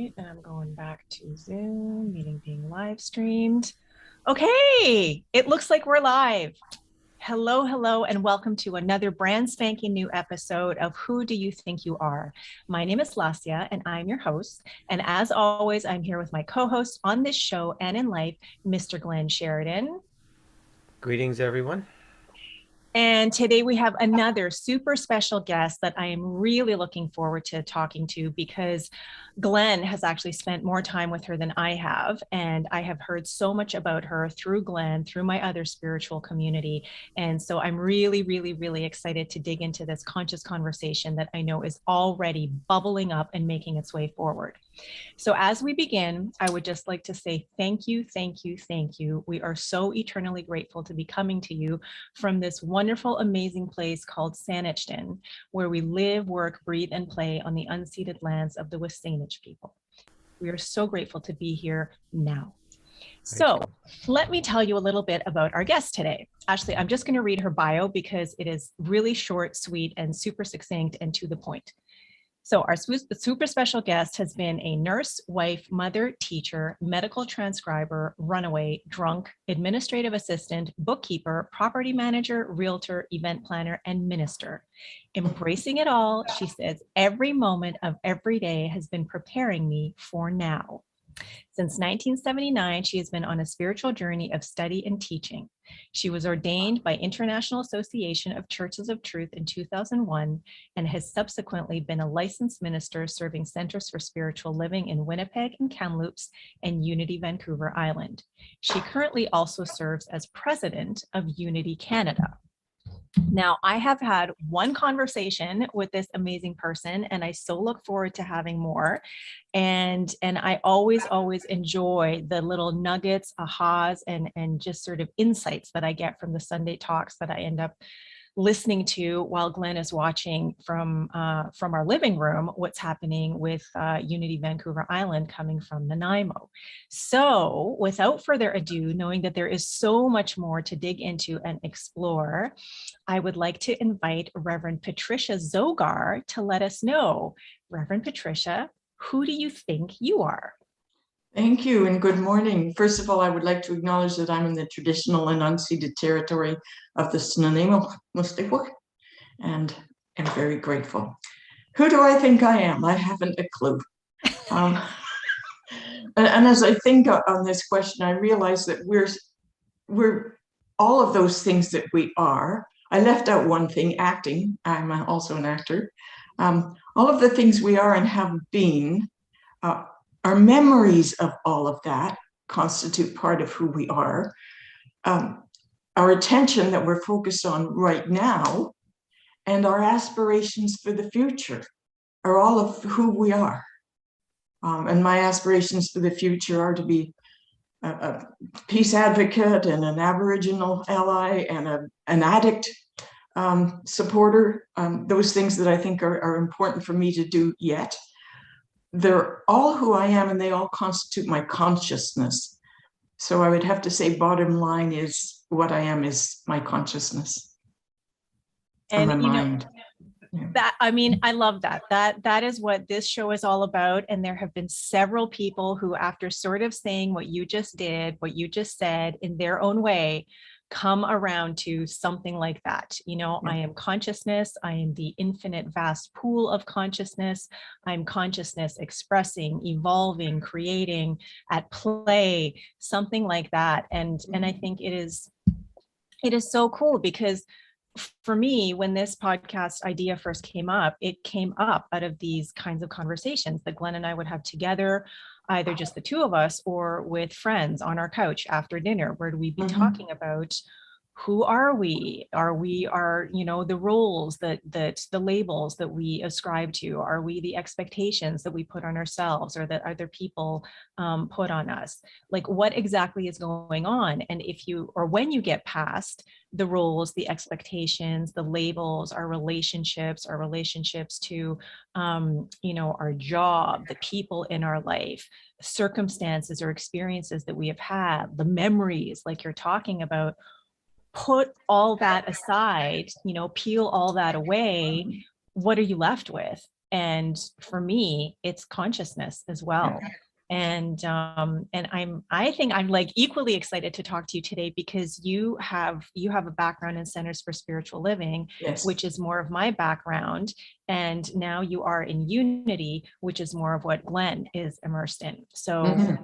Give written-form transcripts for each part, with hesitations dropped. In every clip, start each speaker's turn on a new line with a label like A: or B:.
A: right, and I'm going back to Zoom, meeting being live streamed. Okay, it looks like we're live. Hello, hello, and welcome to another brand spanking new episode of Who Do You Think You Are? My name is Lassia, and I'm your host. And as always, I'm here with my co-host on this show and in life, Mr. Glenn Sheridan.
B: Greetings, everyone.
A: And today we have another super special guest that I am really looking forward to talking to because Glenn has actually spent more time with her than I have. And I have heard so much about her through Glenn, through my other spiritual community. And so I'm really, really, really excited to dig into this conscious conversation that I know is already bubbling up and making its way forward. So as we begin, I would just like to say thank you, thank you, thank you. We are so eternally grateful to be coming to you from this wonderful, amazing place called Saanich, where we live, work, breathe, and play on the unceded lands of the Saanich people. We are so grateful to be here now. So let me tell you a little bit about our guest today. Actually, I'm just going to read her bio because it is really short, sweet, and super succinct and to the point. So our super special guest has been a nurse, wife, mother, teacher, medical transcriber, runaway, drunk, administrative assistant, bookkeeper, property manager, realtor, event planner, and minister. Embracing it all, she says, every moment of every day has been preparing me for now. Since 1979, she has been on a spiritual journey of study and teaching. She was ordained by International Association of Churches of Truth in 2001 and has subsequently been a licensed minister serving Centers for Spiritual Living in Winnipeg and Kamloops and Unity Vancouver Island. She currently also serves as president of Unity Canada. Now, I have had one conversation with this amazing person, and I so look forward to having more. And I always enjoy the little nuggets, ahas, and just sort of insights that I get from the Sunday talks that I end up listening to while Glenn is watching from our living room what's happening with Unity Vancouver Island coming from Nanaimo. So without further ado, knowing that there is so much more to dig into and explore, I would like to invite Reverend Patricia Zogar to let us know. Reverend Patricia, who do you think you are?
C: Thank you and good morning. First of all, I would like to acknowledge that I'm in the traditional and unceded territory of the Nanaimo Mustikwa, and am very grateful. Who do I think I am? I haven't a clue. And as I think on this question, I realize that we're all of those things that we are. I left out one thing, acting. I'm also an actor. All of the things we are and have been, our memories of all of that constitute part of who we are. Our attention that we're focused on right now and our aspirations for the future are all of who we are. And my aspirations for the future are to be a peace advocate and an aboriginal ally and an addict supporter. Those things that I think are important for me to do yet. They're all who I am, and they all constitute my consciousness. So I would have to say, bottom line is what I am is my consciousness and my mind.
A: That, I mean, I love that. That is what this show is all about. And there have been several people who, after sort of saying what you just did, what you just said in their own way, come around to something like that. I am consciousness. I am the infinite vast pool of consciousness. I'm consciousness expressing, evolving, creating, at play, something like that. And I think it is so cool because for me, when this podcast idea first came up, it came up out of these kinds of conversations that Glenn and I would have together, either just the two of us or with friends on our couch after dinner, where we'd be talking about who are we? Are we the roles that the labels that we ascribe to? Are we the expectations that we put on ourselves or that other people put on us? Like, what exactly is going on? And when you get past the roles, the expectations, the labels, our relationships to, our job, the people in our life, circumstances or experiences that we have had, the memories, like you're talking about, put all that aside, peel all that away, what are you left with? And for me, it's consciousness as well. And I think I'm like equally excited to talk to you today because you have a background in Centers for Spiritual Living,
C: Yes.
A: which is more of my background. And now you are in Unity, which is more of what Glenn is immersed in. So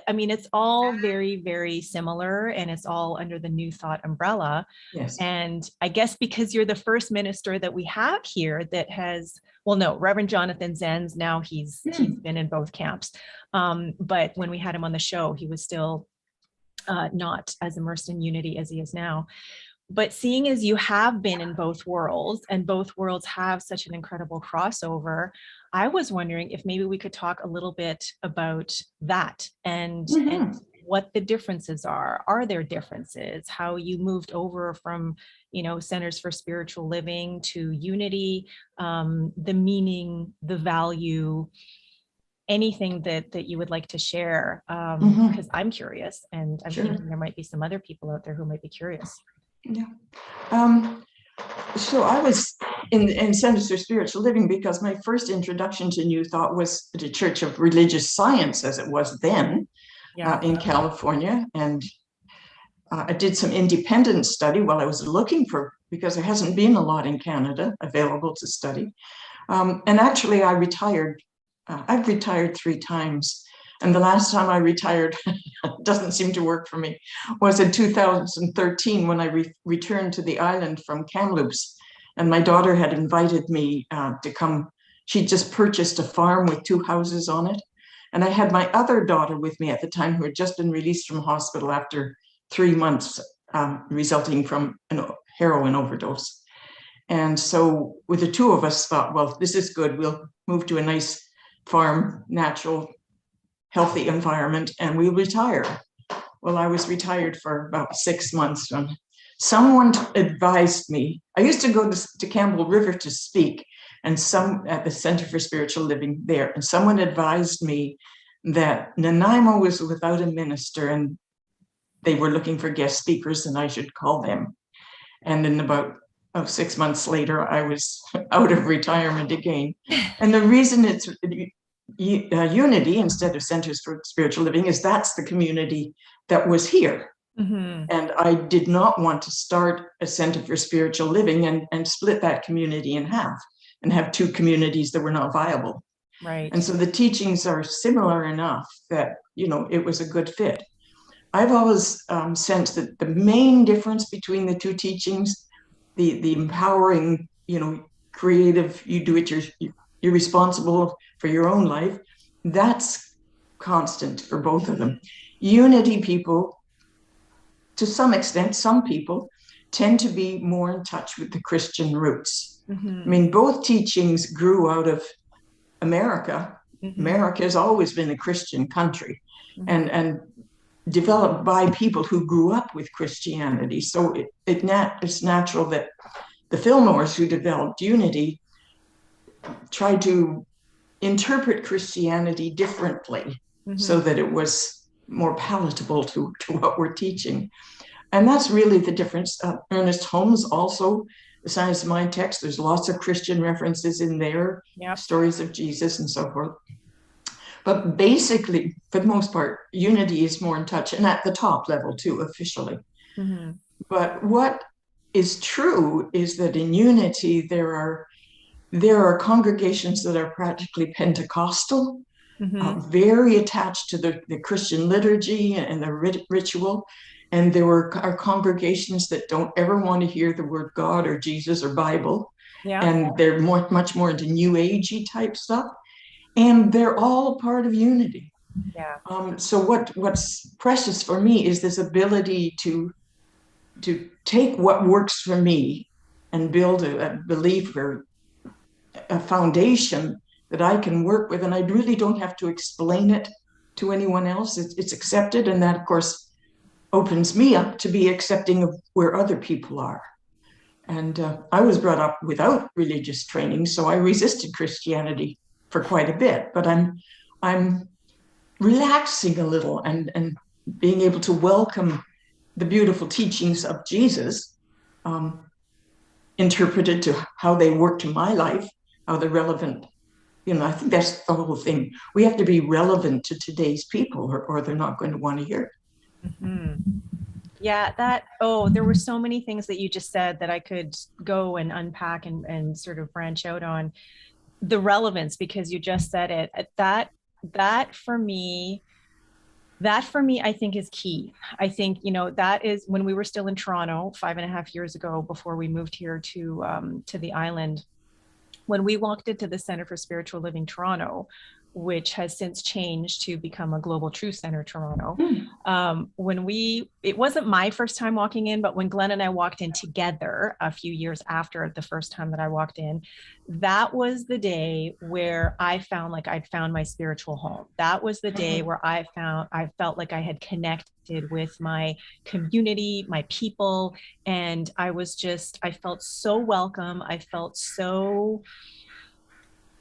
A: I mean, it's all very, very similar, and it's all under the New Thought umbrella.
C: Yes.
A: And I guess because you're the first minister that we have here that has, well, no, Reverend Jonathan Zenz, now he's been in both camps. But when we had him on the show, he was still not as immersed in Unity as he is now. But seeing as you have been in both worlds, and both worlds have such an incredible crossover, I was wondering if maybe we could talk a little bit about that and what the differences are. Are there differences? How you moved over from, Centers for Spiritual Living to Unity, the meaning, the value, anything that you would like to share, because I'm curious, and I'm thinking there might be some other people out there who might be curious.
C: Yeah. So I was in Centers for Spiritual Living because my first introduction to New Thought was at a Church of Religious Science, as it was then, in California. And I did some independent study while I was looking because there hasn't been a lot in Canada available to study. And actually I retired. I've retired 3 times. And the last time I retired, doesn't seem to work for me, was in 2013 when I returned to the island from Kamloops. And my daughter had invited me to come. She just purchased a farm with 2 houses on it. And I had my other daughter with me at the time who had just been released from hospital after 3 months resulting from a heroin overdose. And so with the 2 of us thought, well, this is good. We'll move to a nice farm, natural, healthy environment, and we'll retire. Well, I was retired for about 6 months when someone advised me. I used to go to Campbell River to speak, and at the Center for Spiritual Living there, and someone advised me that Nanaimo was without a minister, and they were looking for guest speakers, and I should call them. And then about 6 months later, I was out of retirement again. And the reason it's Unity instead of Centers for Spiritual Living is that's the community that was here. And I did not want to start a Center for Spiritual Living and split that community in half and have 2 communities that were not viable.
A: Right.
C: And so the teachings are similar enough that, it was a good fit. I've always sensed that the main difference between the 2 teachings, the empowering, creative, you do it, you're responsible for your own life, that's constant for both of them. Unity people, to some extent, some people tend to be more in touch with the Christian roots. I mean, both teachings grew out of America. America has always been a Christian country and developed by people who grew up with Christianity. So it's natural that the Fillmores who developed Unity tried to interpret Christianity differently so that it was more palatable to what we're teaching. And that's really the difference. Ernest Holmes also, the Science of Mind text, there's lots of Christian references in there, stories of Jesus and so forth. But basically, for the most part, Unity is more in touch, and at the top level too, officially. But what is true is that in Unity, there are congregations that are practically Pentecostal, very attached to the Christian liturgy and the ritual. And there are congregations that don't ever want to hear the word God or Jesus or Bible. And they're much more into New Agey type stuff. And they're all a part of Unity. So what's precious for me is this ability to take what works for me and build a belief or a foundation that I can work with, and I really don't have to explain it to anyone else. It's accepted, and that, of course, opens me up to be accepting of where other people are. And I was brought up without religious training, so I resisted Christianity for quite a bit. But I'm relaxing a little and being able to welcome the beautiful teachings of Jesus, interpreted to how they work to my life, how they're relevant I think that's the whole thing. We have to be relevant to today's people, or they're not going to want to hear.
A: Mhm. Yeah, there were so many things that you just said that I could go and unpack and sort of branch out on. The relevance, because you just said it, that for me, I think is key. I think, that is when we were still in Toronto 5.5 years ago, before we moved here to the island. When we walked into the Center for Spiritual Living Toronto, which has since changed to become a Global Truth Center Toronto.
C: Mm.
A: It wasn't my first time walking in, but when Glenn and I walked in together a few years after the first time that I walked in, that was the day where I found like I'd found my spiritual home. That was the day where I felt like I had connected with my community, my people, and I felt so welcome. I felt so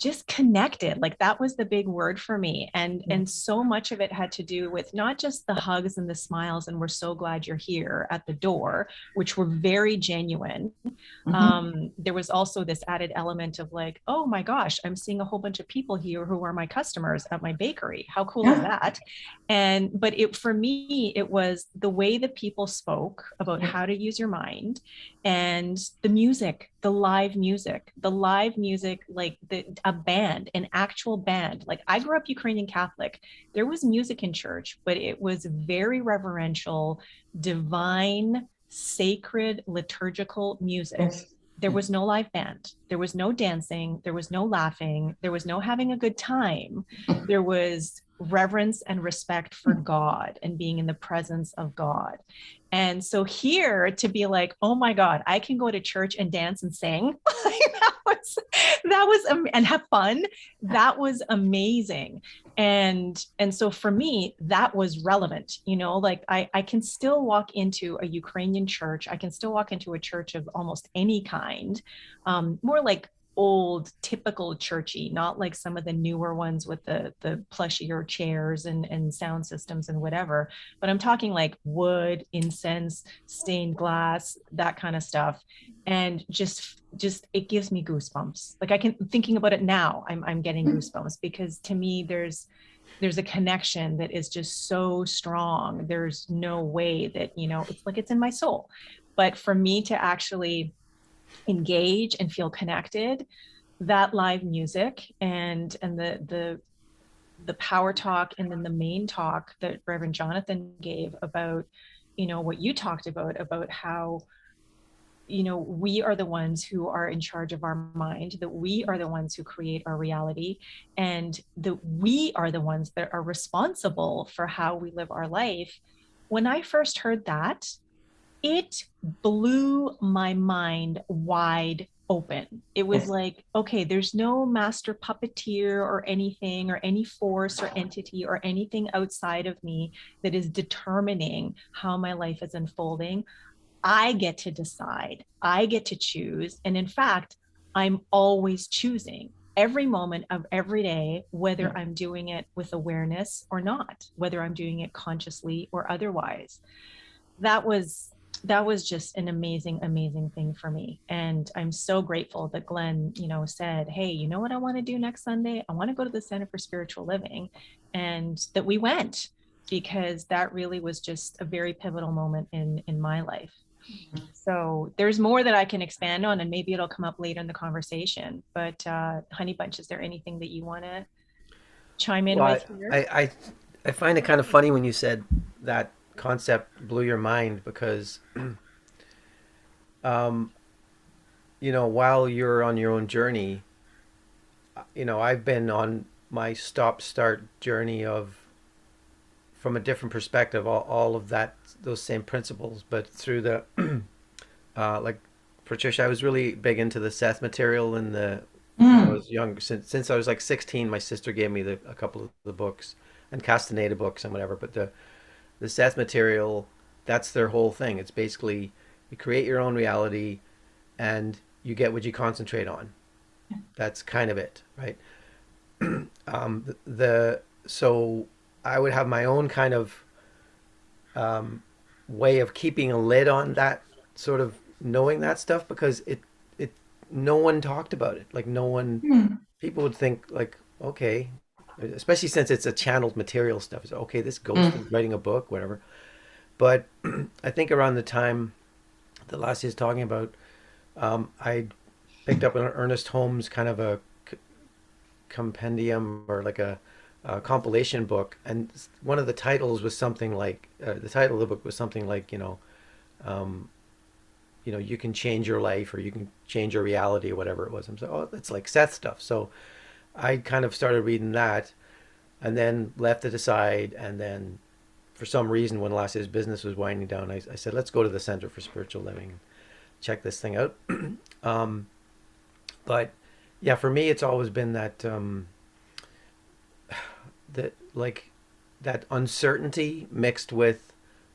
A: just connected. Like that was the big word for me. And so much of it had to do with not just the hugs and the smiles and we're so glad you're here at the door, which were very genuine. There was also this added element of like, oh my gosh, I'm seeing a whole bunch of people here who are my customers at my bakery. How cool is that? But for me, it was the way that people spoke about how to use your mind, and the music, like a band, an actual band. Like I grew up Ukrainian Catholic. There was music in church, but it was very reverential, divine, sacred, liturgical music.
C: Yes.
A: There was no live band. There was no dancing. There was no laughing. There was no having a good time. There was reverence and respect for God and being in the presence of God. And so here to be like, oh my God, I can go to church and dance and sing. And have fun. That was amazing. And so for me, that was relevant, like I can still walk into a Ukrainian church. I can still walk into a church of almost any kind, more like old typical churchy, not like some of the newer ones with the plushier chairs and sound systems and whatever, but I'm talking like wood, incense, stained glass, that kind of stuff. And just it gives me goosebumps. Like thinking about it now, I'm getting goosebumps, because to me there's a connection that is just so strong. There's no way that, it's like it's in my soul. But for me to actually engage and feel connected, that live music and the power talk, and then the main talk that Reverend Jonathan gave about, what you talked about how, we are the ones who are in charge of our mind, that we are the ones who create our reality, and that we are the ones that are responsible for how we live our life. When I first heard that, it blew my mind wide open. It was like, okay, there's no master puppeteer or anything, or any force or entity or anything outside of me that is determining how my life is unfolding. I get to decide, I get to choose. And in fact, I'm always choosing every moment of every day, whether I'm doing it with awareness or not, whether I'm doing it consciously or otherwise. That was just an amazing thing for me. And I'm so grateful that Glenn, said, hey, you know what I want to do next Sunday? I want to go to the Center for Spiritual Living, and that we went, because that really was just a very pivotal moment in my life. So there's more that I can expand on, and maybe it'll come up later in the conversation. But Honey Bunch, is there anything that you want to chime in
B: Well,
A: with here?
B: I find it kind of funny when you said that concept blew your mind, because while you're on your own journey, I've been on my stop start journey of, from a different perspective, all of those same principles, but through the like Patricia, I was really big into the Seth material, and when I was young, since I was like 16, my sister gave me a couple of the books, and Castaneda books and whatever. But the Seth material, that's their whole thing. It's basically you create your own reality, and you get what you concentrate on. That's kind of it, right? So I would have my own kind of way of keeping a lid on that, sort of knowing that stuff, because it no one talked about it. Like no one people would think like, okay, especially since it's a channeled material stuff. It's okay, this ghost is writing a book, whatever. But I think around the time that Lassie is talking about, I picked up an Ernest Holmes kind of a compendium or like a compilation book, and one of the titles was something like the title of the book was something like um, you can change your life or you can change your reality or whatever it was. I'm like, oh, that's like Seth stuff. So I kind of started reading that, and then left it aside, and then for some reason when Lassie's business was winding down, I said, let's go to the Center for Spiritual Living and check this thing out. um, but yeah, for me, it's always been that that like that uncertainty mixed with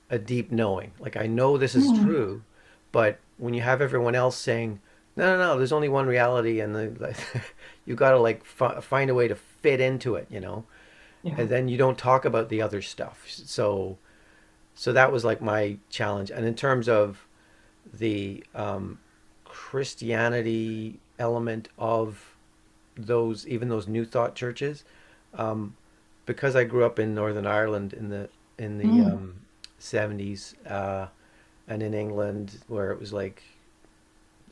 B: a deep knowing. Like I know this is true, but when you have everyone else saying, no, no, no, there's only one reality, and like, you got to like find a way to fit into it,
C: Yeah.
B: and then you don't talk about the other stuff. So that was like my challenge. And in terms of the Christianity element of even those New Thought churches, um, because I grew up in Northern Ireland in the
C: Mm.
B: 70s, and in England where it was like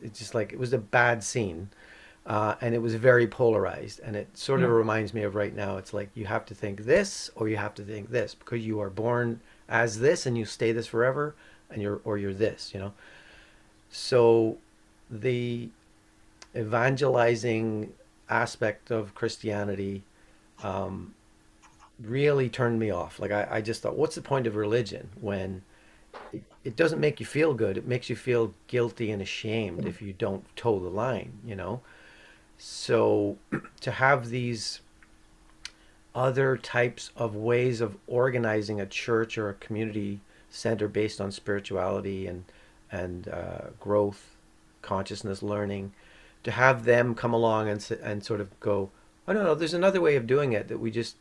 B: it's just like it was a bad scene, and it was very polarized, and it sort of
C: Yeah.
B: reminds me of right now. It's like you have to think this or you have to think this because you are born as this and you stay this forever, and you're this. So the evangelizing aspect of Christianity um, really turned me off. Like I just thought, what's the point of religion when it doesn't make you feel good? It makes you feel guilty and ashamed if you don't toe the line. So to have these other types of ways of organizing a church or a community center based on spirituality and growth, consciousness, learning, to have them come along and sort of go, oh no, there's another way of doing it that we just,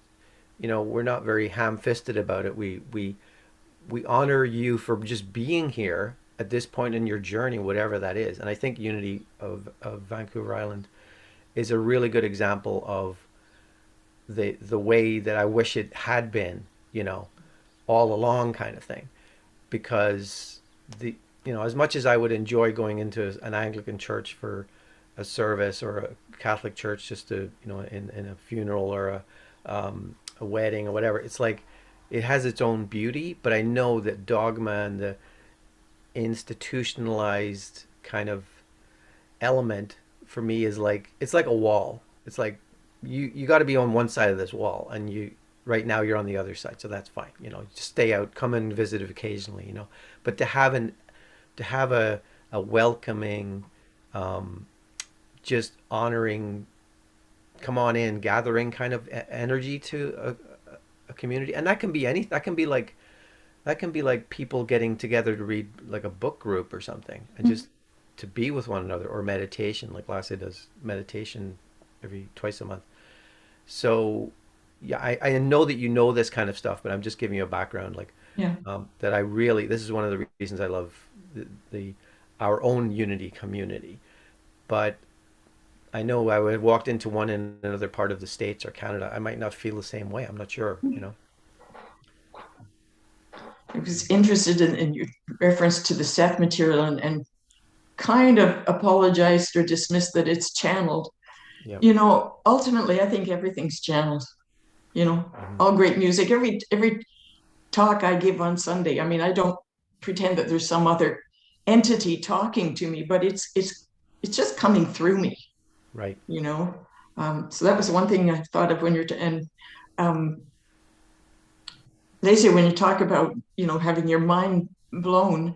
B: we're not very ham-fisted about it. We honor you for just being here at this point in your journey, whatever that is. And I think Unity of Vancouver Island is a really good example of the way that I wish it had been, all along kind of thing. Because as much as I would enjoy going into an Anglican church for a service or a Catholic church just to, in a funeral or a wedding or whatever, it's like it has its own beauty, but I know that dogma and the institutionalized kind of element for me is like it's like a wall. It's like you got to be on one side of this wall, and you right now you're on the other side, so that's fine. Just stay out, come and visit occasionally. But to have a welcoming, just honoring, come on in, gathering kind of energy to a community, and that can be like people getting together to read like a book group or something, and just to be with one another, or meditation, like Lassie does meditation twice a month. So yeah, I know that you know this kind of stuff, but I'm just giving you a background, like
C: Yeah.
B: that this is one of the reasons I love the our own Unity community. But I know I would have walked into one in another part of the States or Canada, I might not feel the same way. I'm not sure.
C: I was interested in your reference to the Seth material and kind of apologized or dismissed that it's channeled.
B: Yeah.
C: Ultimately, I think everything's channeled.
B: Hmm.
C: All great music, every talk I give on Sunday. I mean, I don't pretend that there's some other entity talking to me, but it's just coming through me.
B: Right.
C: you know. So that was one thing I thought of when and um, they say when you talk about, having your mind blown,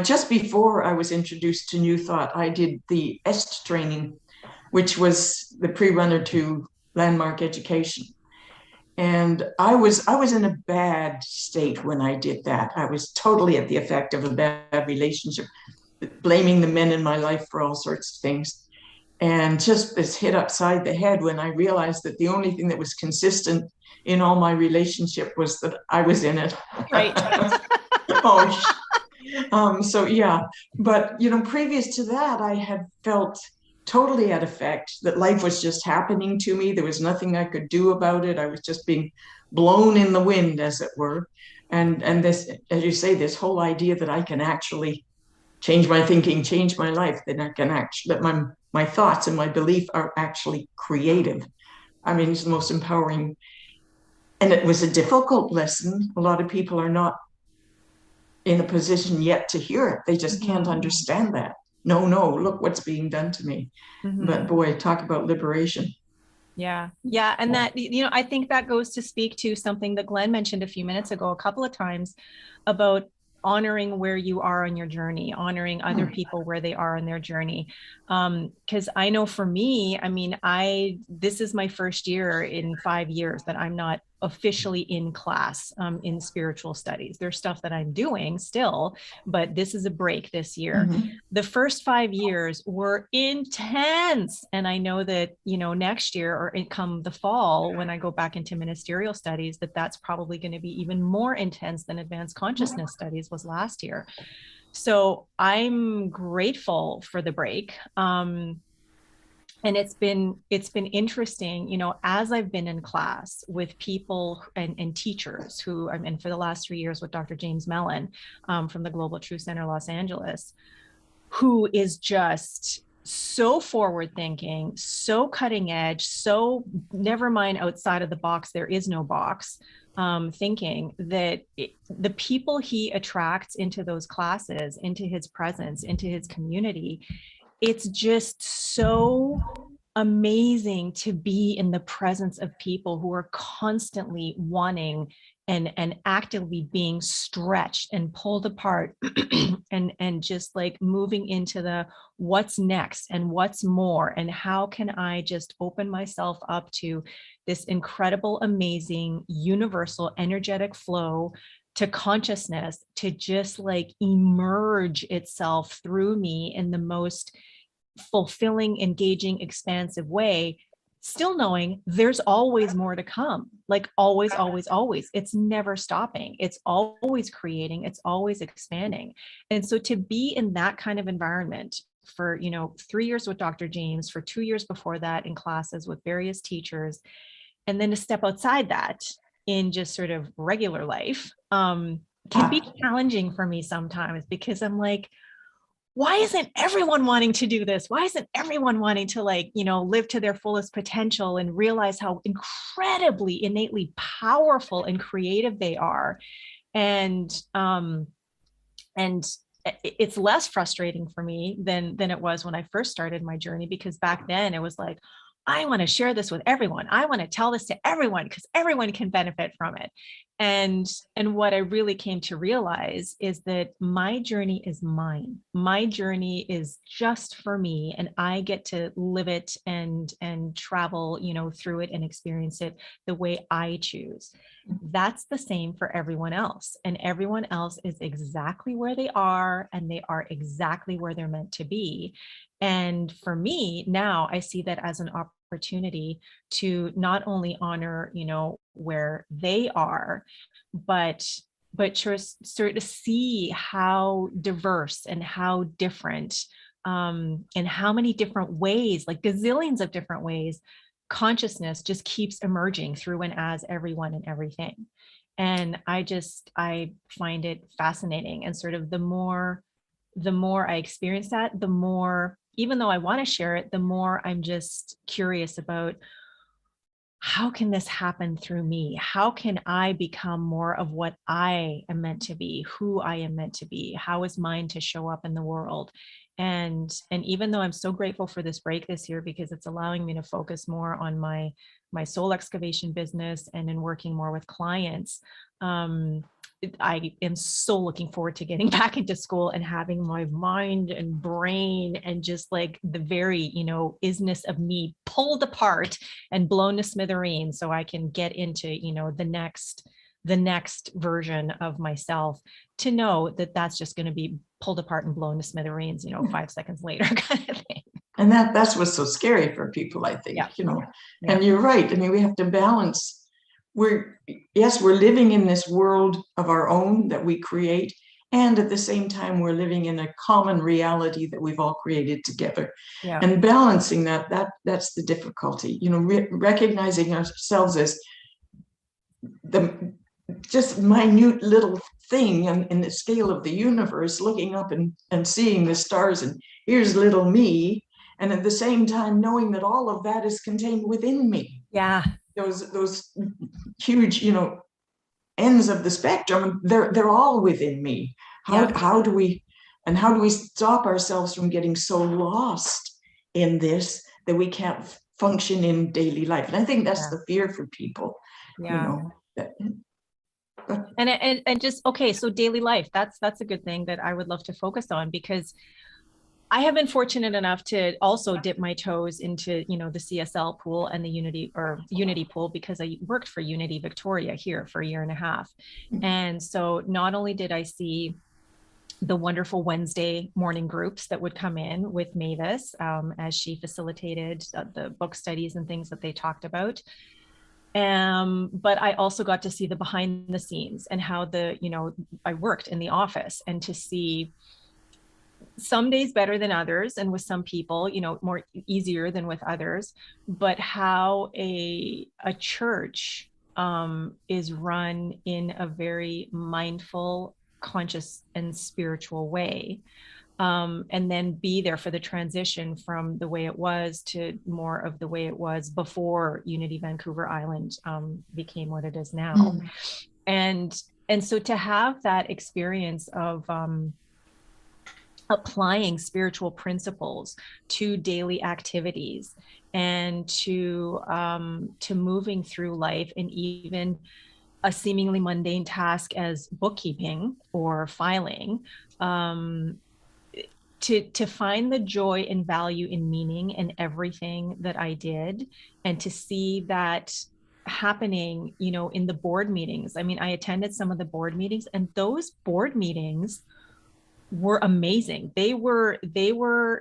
C: just before I was introduced to New Thought, I did the EST training, which was the pre-runner to landmark education. And I was in a bad state when I did that. I was totally at the effect of a bad relationship, blaming the men in my life for all sorts of things. And just this hit upside the head when I realized that the only thing that was consistent in all my relationship was that I was in it.
A: Right.
C: So yeah, but previous to that, I had felt totally at effect, that life was just happening to me. There was nothing I could do about it. I was just being blown in the wind, as it were. And this, as you say, this whole idea that I can actually change my thinking, change my life, that I can actually, that my thoughts and my belief are actually creative. I mean, it's the most empowering. And it was a difficult lesson. A lot of people are not in a position yet to hear it. They just can't understand that. No, look what's being done to me. But boy, talk about liberation.
A: Yeah. Yeah. And that, you know, I think that goes to speak to something that Glenn mentioned a few minutes ago, a couple of times, about honoring where you are on your journey, honoring other people where they are on their journey. Because I know for me, I mean, this is my first year in 5 years that I'm not officially in class in spiritual studies. There's stuff that I'm doing still, but this is a break this year. The first 5 years were intense. And I know that, you know, next year or come the fall, when I go back into ministerial studies, that's probably going to be even more intense than advanced consciousness studies was last year. So I'm grateful for the break. And it's been interesting, you know, as I've been in class with people and teachers who, I mean, for the last 3 years with Dr. James Mellon from the Global Truth Center, Los Angeles, who is just so forward thinking, so cutting edge, so never mind outside of the box, there is no box thinking, that the people he attracts into those classes, into his presence, into his community, it's just so amazing to be in the presence of people who are constantly wanting and actively being stretched and pulled apart and just like moving into the what's next and what's more, and how can I just open myself up to this incredible, amazing, universal, energetic flow to consciousness to just like emerge itself through me in the most fulfilling, engaging, expansive way, still knowing there's always more to come. Like always, always, always. It's never stopping. It's always creating. It's always expanding. And so to be in that kind of environment for, you know, 3 years with Dr. James, for 2 years before that in classes with various teachers, and then to step outside that in just sort of regular life can be challenging for me sometimes, because I'm like, why isn't everyone wanting to do this? Why isn't everyone wanting to, like, you know, live to their fullest potential and realize how incredibly innately powerful and creative they are? And it's less frustrating for me than it was when I first started my journey, because back then it was like, I want to share this with everyone. I want to tell this to everyone because everyone can benefit from it. And what I really came to realize is that my journey is mine. My journey is just for me, and I get to live it and travel, you know, through it and experience it the way I choose. That's the same for everyone else, and everyone else is exactly where they are, and they are exactly where they're meant to be. And for me now, I see that as an opportunity to not only honor, you know, where they are, but just sort of see how diverse and how different and how many different ways, like gazillions of different ways, consciousness just keeps emerging through and as everyone and everything. And I find it fascinating. And sort of the more I experience that, the more, even though I want to share it, the more I'm just curious about, how can this happen through me? How can I become more of what I am meant to be, who I am meant to be? How is mine to show up in the world? And even though I'm so grateful for this break this year, because it's allowing me to focus more on my soul excavation business and in working more with clients, I am so looking forward to getting back into school and having my mind and brain and just like the very, you know, isness of me pulled apart and blown to smithereens, so I can get into, you know, the next version of myself, to know that that's just going to be pulled apart and blown to smithereens, you know, 5 seconds later kind of thing.
C: And that's what's so scary for people, I think, you know. Yeah. And you're right. I mean, we have to balance. We're living in this world of our own that we create, and at the same time, we're living in a common reality that we've all created together.
A: Yeah.
C: And balancing that's the difficulty, recognizing ourselves as the just minute little thing in the scale of the universe, looking up and seeing the stars, and here's little me, and at the same time knowing that all of that is contained within me.
A: Yeah.
C: Those huge, ends of the spectrum, they're all within me. How do we stop ourselves from getting so lost in this that we can't function in daily life? And I think that's the fear for people.
A: Yeah. And just, okay, so daily life, that's a good thing that I would love to focus on, because I have been fortunate enough to also dip my toes into, the CSL pool and the Unity pool, because I worked for Unity Victoria here for a year and a half. And so not only did I see the wonderful Wednesday morning groups that would come in with Mavis, as she facilitated the book studies and things that they talked about. But I also got to see the behind the scenes and how I worked in the office, and to see some days better than others, and with some people, more easier than with others, but how a church is run in a very mindful, conscious, and spiritual way. And then be there for the transition from the way it was to more of the way it was before Unity Vancouver Island became what it is now. And so to have that experience of applying spiritual principles to daily activities, and to moving through life, and even a seemingly mundane task as bookkeeping or filing, to find the joy and value and meaning in everything that I did, and to see that happening, in the board meetings. I mean, I attended some of the board meetings, and those board meetings were amazing. They were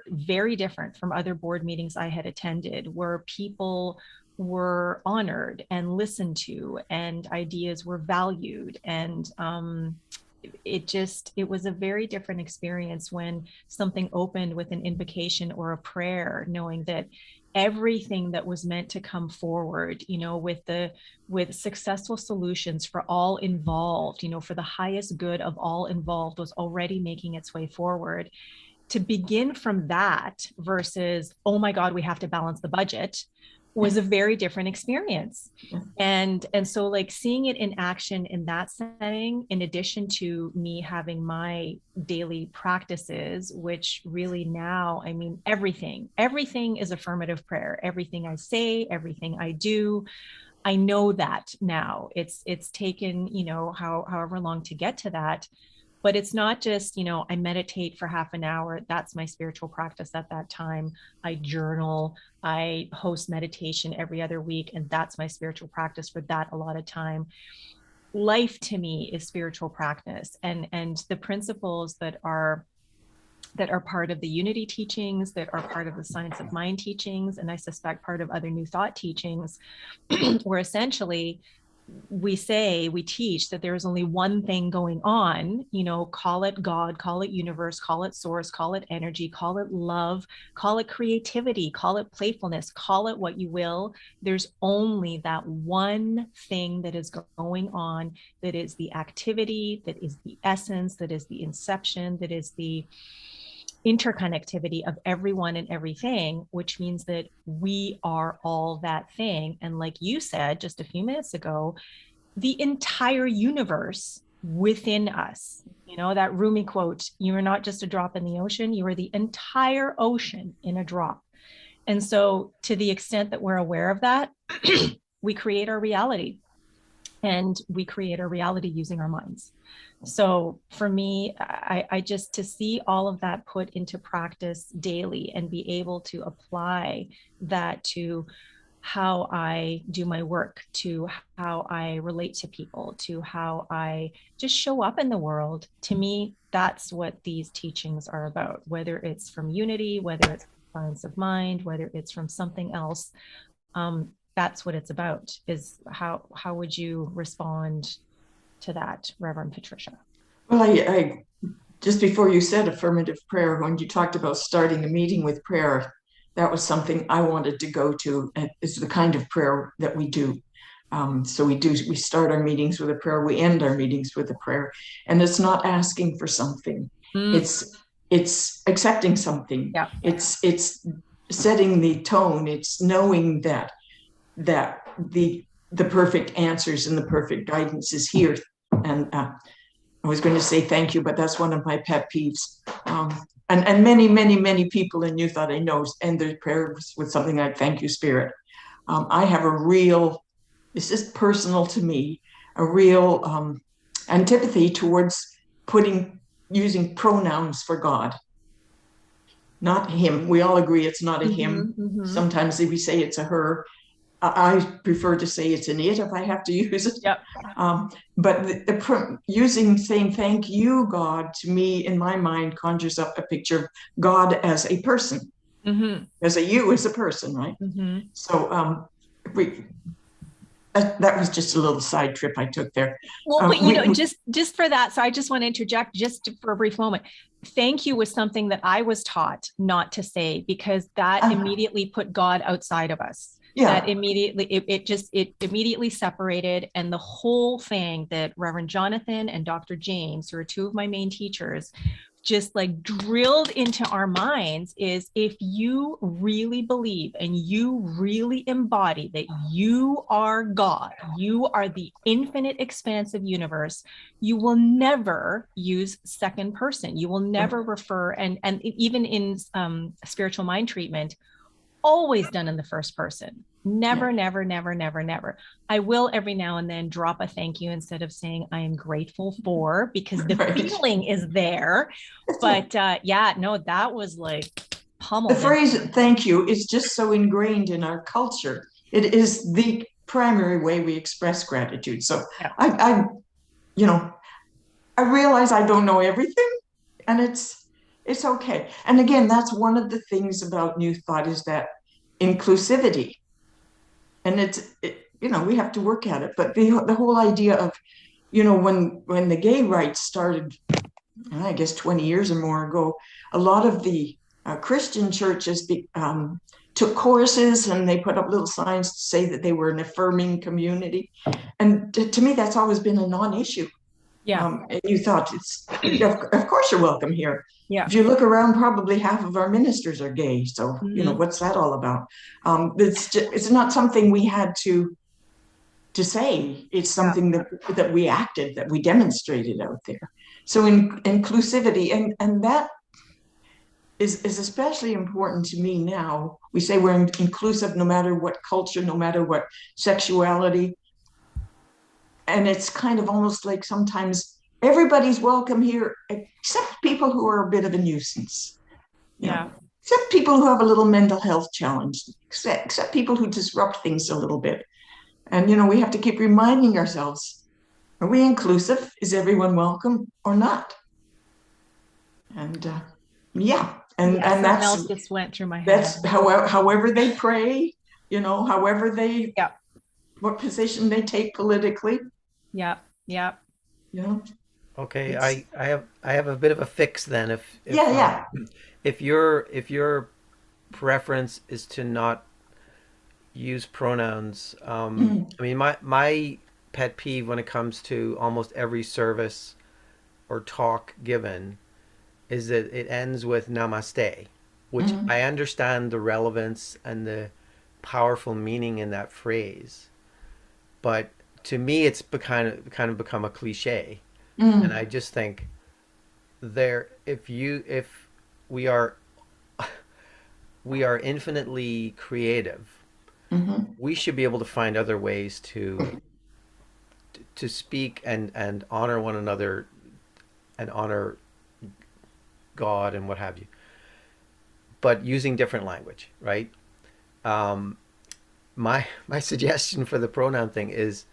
A: very different from other board meetings I had attended, where people were honored and listened to, and ideas were valued. And it was a very different experience when something opened with an invocation or a prayer, knowing that everything that was meant to come forward, with successful solutions for all involved, for the highest good of all involved, was already making its way forward. To begin from that versus, oh my God, we have to balance the budget, was a very different experience. And so, like, seeing it in action in that setting, in addition to me having my daily practices, which really now, I mean, everything is affirmative prayer. Everything I say, everything I do, I know that now. It's taken, however long to get to that. But it's not just, I meditate for half an hour. That's my spiritual practice at that time. I journal, I host meditation every other week, and that's my spiritual practice for that a lot of time. Life to me is spiritual practice, and the principles that are part of the Unity teachings, that are part of the Science of Mind teachings, and I suspect part of other New Thought teachings, where essentially we teach that there is only one thing going on, call it God, call it universe, call it source, call it energy, call it love, call it creativity, call it playfulness, call it what you will. There's only that one thing that is going on, that is the activity, that is the essence, that is the inception, that is the interconnectivity of everyone and everything, which means that we are all that thing. And like you said just a few minutes ago, the entire universe within us, that Rumi quote, you are not just a drop in the ocean, you are the entire ocean in a drop. And so to the extent that we're aware of that, we create our reality, and we create our reality using our minds. So for me, I just, to see all of that put into practice daily, and be able to apply that to how I do my work, to how I relate to people, to how I just show up in the world. To me, that's what these teachings are about, whether it's from Unity, whether it's Science of Mind, whether it's from something else. That's what it's about. Is how would you respond to that, Reverend Patricia?
C: Well, I just before you said affirmative prayer, when you talked about starting a meeting with prayer, that was something I wanted to go to. And it's the kind of prayer that we do. So we start our meetings with a prayer, we end our meetings with a prayer, and it's not asking for something.
A: Mm,
C: It's accepting something.
A: yeah.
C: It's setting the tone. It's knowing that the perfect answers and the perfect guidance is here. And I was going to say thank you, but that's one of my pet peeves. And many people in Youth that I know end their prayers with something like "Thank you, Spirit." I have a real, this is personal to me, a real antipathy towards putting using pronouns for God, not him. We all agree it's not a him.
A: Hmm. Hmm.
C: Sometimes we say it's a her. I prefer to say it's an it if I have to use it.
A: Yep.
C: But using saying thank you, God, to me in my mind conjures up a picture of God as a person,
A: Hmm.
C: as a you as a person, right?
A: Hmm.
C: So we that was just a little side trip I took there.
A: Well, but
C: We
A: just for that, so I just want to interject for a brief moment. Thank you was something that I was taught not to say because that immediately put God outside of us. That
C: yeah,
A: immediately it immediately separated, and the whole thing that Reverend Jonathan and Dr. James, who are two of my main teachers, just like drilled into our minds is if you really believe and you really embody that you are God, you are the infinite expansive universe, you will never use second person. You will never refer, and even in spiritual mind treatment, always done in the first person.
C: yeah,
A: Never, never, never, never, never. I will every now and then drop a thank you instead of saying I am grateful for, because the
C: right.
A: feeling is there. But yeah, no, that was like
C: The
A: pummeled in.
C: phrase "thank you" is just so ingrained in our culture. It is the primary way we express gratitude. So
A: Yeah.
C: I you know, I realize I don't know everything, and it's okay. And again, that's one of the things about New Thought is that inclusivity, and we have to work at it. But the whole idea of when the gay rights started, I guess 20 years or more ago, a lot of the Christian churches took courses and they put up little signs to say that they were an affirming community. And to me, that's always been a non-issue.
A: Yeah.
C: And you thought of course you're welcome here.
A: Yeah.
C: If you look around, probably half of our ministers are gay. So,
A: Mm-hmm.
C: what's that all about? It's not something we had to say. It's
A: Yeah.
C: something that we acted, that we demonstrated out there. So inclusivity, and that is especially important to me now. We say we're inclusive no matter what culture, no matter what sexuality. And it's kind of almost like sometimes everybody's welcome here, except people who are a bit of a nuisance, you know,
A: Yeah.
C: except people who have a little mental health challenge, except people who disrupt things a little bit. And, we have to keep reminding ourselves, are we inclusive? Is everyone welcome or not? And yeah, and
A: Yeah.
C: and
A: Something
C: that's
A: else just went through my
C: that's
A: head.
C: however they pray, however they
A: Yeah.
C: what position they take politically,
A: Yeah. Yeah.
C: you know,
B: Okay,
C: it's
B: I have a bit of a fix then. If
C: yeah,
B: if
C: yeah.
B: if your preference is to not use pronouns,
C: Mm,
B: I mean my pet peeve when it comes to almost every service or talk given is that it ends with namaste, which
C: mm,
B: I understand the relevance and the powerful meaning in that phrase, but to me it's kind of become a cliche, and I
C: mm,
B: just think there if we are we are infinitely creative,
C: mhm.
B: we should be able to find other ways to speak and honor one another and honor God and what have you, but using different language, right? Um, my suggestion for the pronoun thing is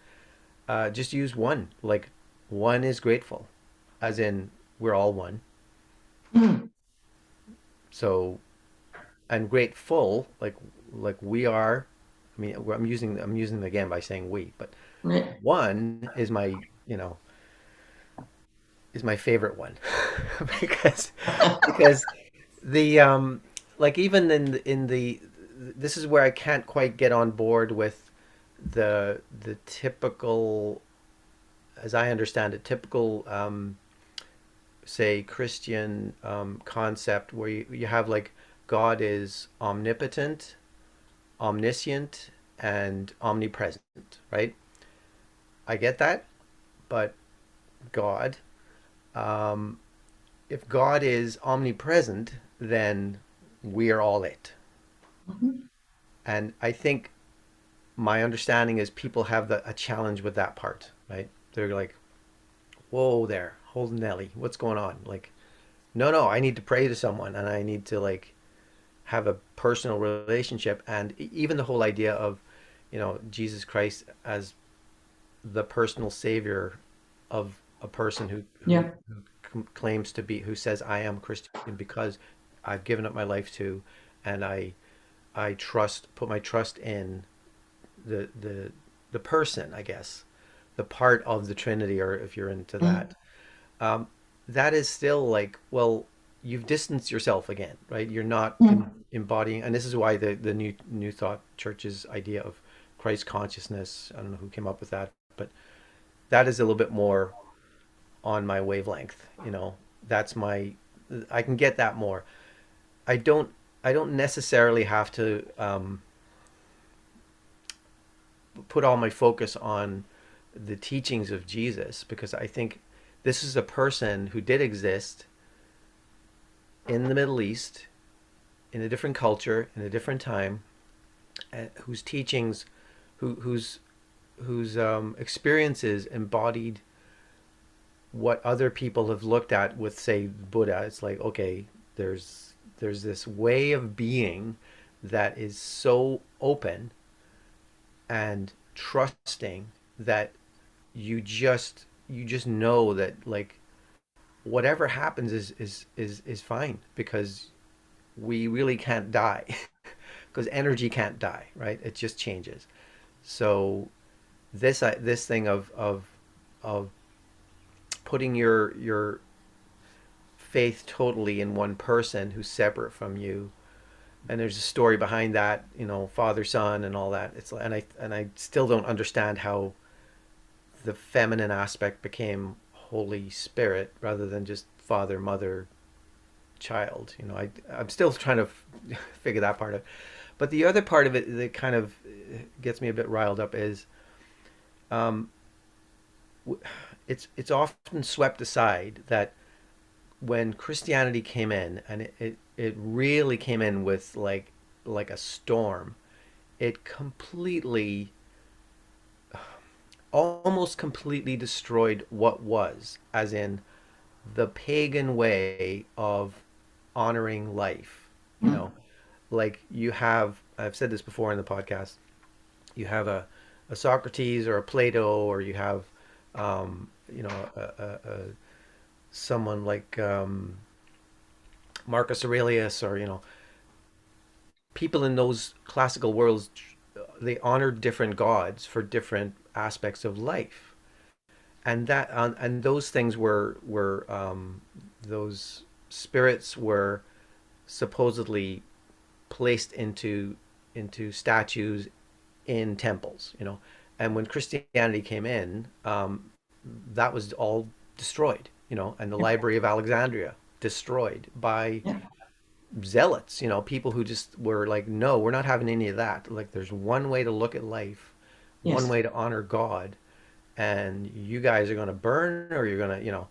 B: just use one. Like one is grateful, as in we're all one.
C: Mm,
B: So and grateful, like we are. I mean, I'm using them again by saying we, but
C: right.
B: one is my, you know, is my favorite one because because the like even in the this is where I can't quite get on board with the typical, as I understand it, typical say Christian concept where you have like God is omnipotent, omniscient, and omnipresent, right? I get that, but God, um, if God is omnipresent, then we are all it.
C: Mhm.
B: And I think my understanding is people have a challenge with that part, right? They're like, whoa there, hold Nelly, what's going on? Like, no, I need to pray to someone and I need to like have a personal relationship. And even the whole idea of, Jesus Christ as the personal savior of a person
C: Yeah.
B: who claims to be, who says, I am Christian because I've given up my life to, and I put my trust in the person, I guess, the part of the Trinity, or if you're into
C: Mm.
B: that, um, that is still like, well, you've distanced yourself again, right? You're not
C: Mm.
B: embodying, and this is why the New Thought Church's idea of Christ consciousness. I don't know who came up with that, but that is a little bit more on my wavelength. That's my, I can get that more. I don't I don't necessarily have to put all my focus on the teachings of Jesus, because I think this is a person who did exist in the Middle East, in a different culture, in a different time, whose teachings, whose experiences embodied what other people have looked at with, say, Buddha. It's like, okay, there's this way of being that is so open and trusting that you just know that, like, whatever happens is fine, because we really can't die because energy can't die, right? It just changes. So this thing of putting your faith totally in one person who's separate from you, and there's a story behind that, father son and all that. It's, and I still don't understand how the feminine aspect became Holy Spirit rather than just father, mother, child. I'm still trying to figure that part out. But the other part of it that kind of gets me a bit riled up is, um, it's often swept aside that when Christianity came in, and it really came in with like a storm, it completely, almost completely destroyed what was, as in the pagan way of honoring life. You know,
C: Mm.
B: like I've said this before in the podcast, you have a Socrates or a Plato, or you have, someone like Marcus Aurelius, or, people in those classical worlds. They honored different gods for different aspects of life, and those things were those spirits were supposedly placed into statues in temples, and when Christianity came in, that was all destroyed, and the
C: Yeah.
B: Library of Alexandria destroyed by
C: Yeah.
B: zealots, people who just were like, no, we're not having any of that. Like, there's one way to look at life, one
C: Yes.
B: way to honor God, and you guys are going to burn, or you're going to,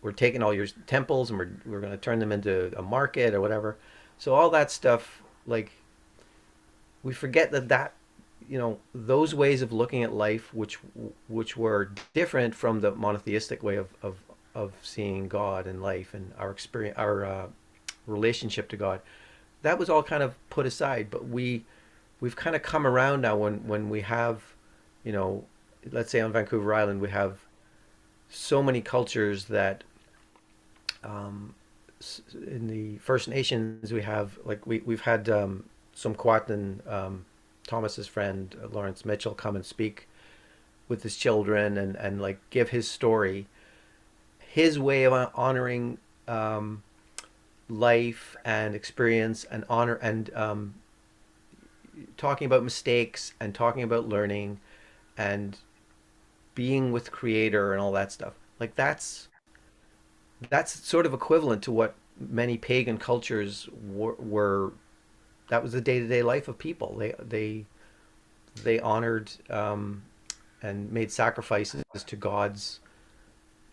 B: we're taking all your temples and we're going to turn them into a market or whatever. So all that stuff, like, we forget that those ways of looking at life, which were different from the monotheistic way of seeing God and life and our experience, our relationship to God, that was all kind of put aside. But we've kind of come around now, when we have, you know let's say on Vancouver Island, we have so many cultures that, in the First Nations, we have, like, we've had, some Quatan, Thomas's friend, Lawrence Mitchell, come and speak with his children, and like give his story. his way of honoring life and experience and honor and talking about mistakes and talking about learning and being with creator and all that stuff. Like that's sort of equivalent to what many pagan cultures were. That was the day-to-day life of people. They honored and made sacrifices to gods,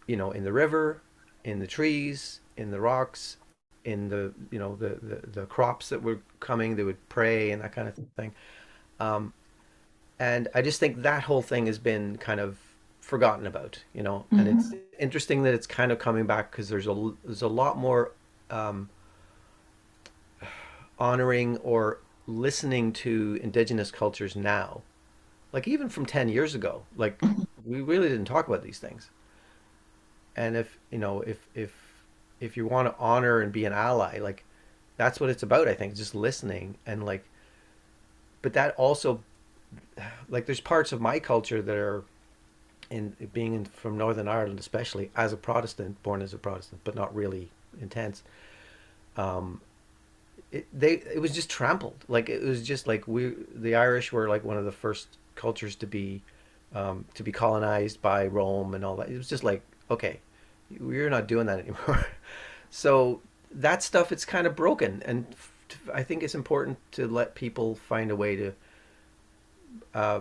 B: in the river, in the trees, in the rocks, in the crops that were coming. They would pray and that kind of thing. Um, and I just think that whole thing has been kind of forgotten about, and it's
C: Mhm.
B: interesting that it's kind of coming back because there's a lot more um, honoring or listening to indigenous cultures now, like even from 10 years ago. Like we really didn't talk about these things. And if you want to honor and be an ally, like that's what it's about, I think, just listening. And like, but that also, like, there's parts of my culture that are from Northern Ireland, especially as a Protestant, born as a Protestant, but not really intense. Um, it was just trampled. Like it was just like the Irish were like one of the first cultures to be colonized by Rome and all that. It was just like, okay, we're not doing that anymore. So that stuff, it's kind of broken, and I think it's important to let people find a way to uh,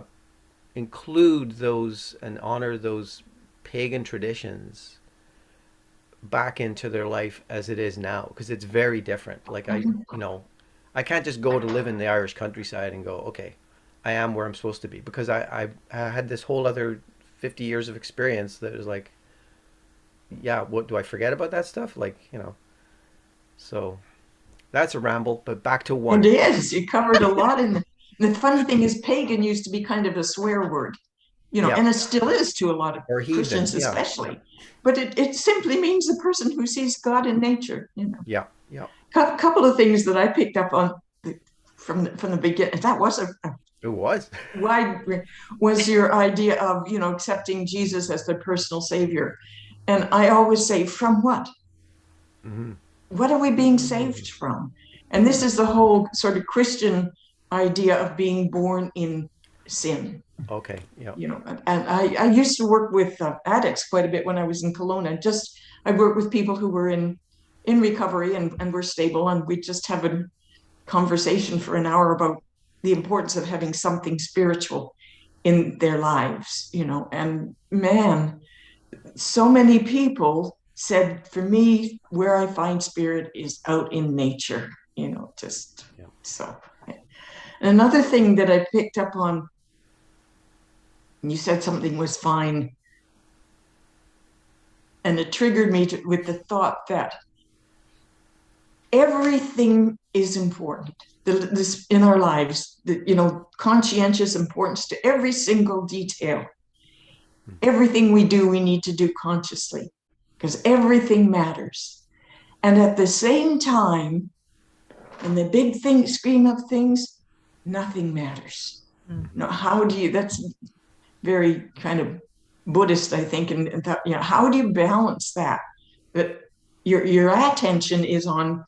B: include those and honor those pagan traditions back into their life as it is now, because it's very different. Like
C: Mhm.
B: I can't just go to live in the Irish countryside and go, okay, I am where I'm supposed to be, because I had this whole other 50 years of experience that was like, yeah, what do I forget about that stuff? Like, so that's a ramble, but back to
C: It
B: one.
C: is. You covered a lot in the funny thing is pagan used to be kind of a swear word,
B: Yeah.
C: and it still is to a lot of
B: Or heathen.
C: Christians
B: Yeah.
C: especially. But it simply means the person who sees God in nature.
B: Yeah. Yeah.
C: Couple of things that I picked up on from the beginning. That was a
B: It was.
C: wide was your idea of accepting Jesus as the personal savior. And I always say, from what?
B: Hmm.
C: What are we being saved from? And this is the whole sort of Christian idea of being born in sin.
B: Okay. Yeah.
C: And I used to work with addicts quite a bit when I was in Kelowna. And I worked with people who were in recovery and were stable, and we just have a conversation for an hour about the importance of having something spiritual in their lives. And man, so many people said, for me, where I find spirit is out in nature, just
B: Yeah.
C: so. Another thing that I picked up on, you said something was fine, and it triggered me with the thought that everything is important. This in our lives, conscientious importance to every single detail. Everything we do, we need to do consciously because everything matters. And at the same time, in the big scheme of things, nothing matters.
A: Mm-hmm.
C: How do you, that's very kind of Buddhist, I think, and that, how do you balance that? That your attention is on,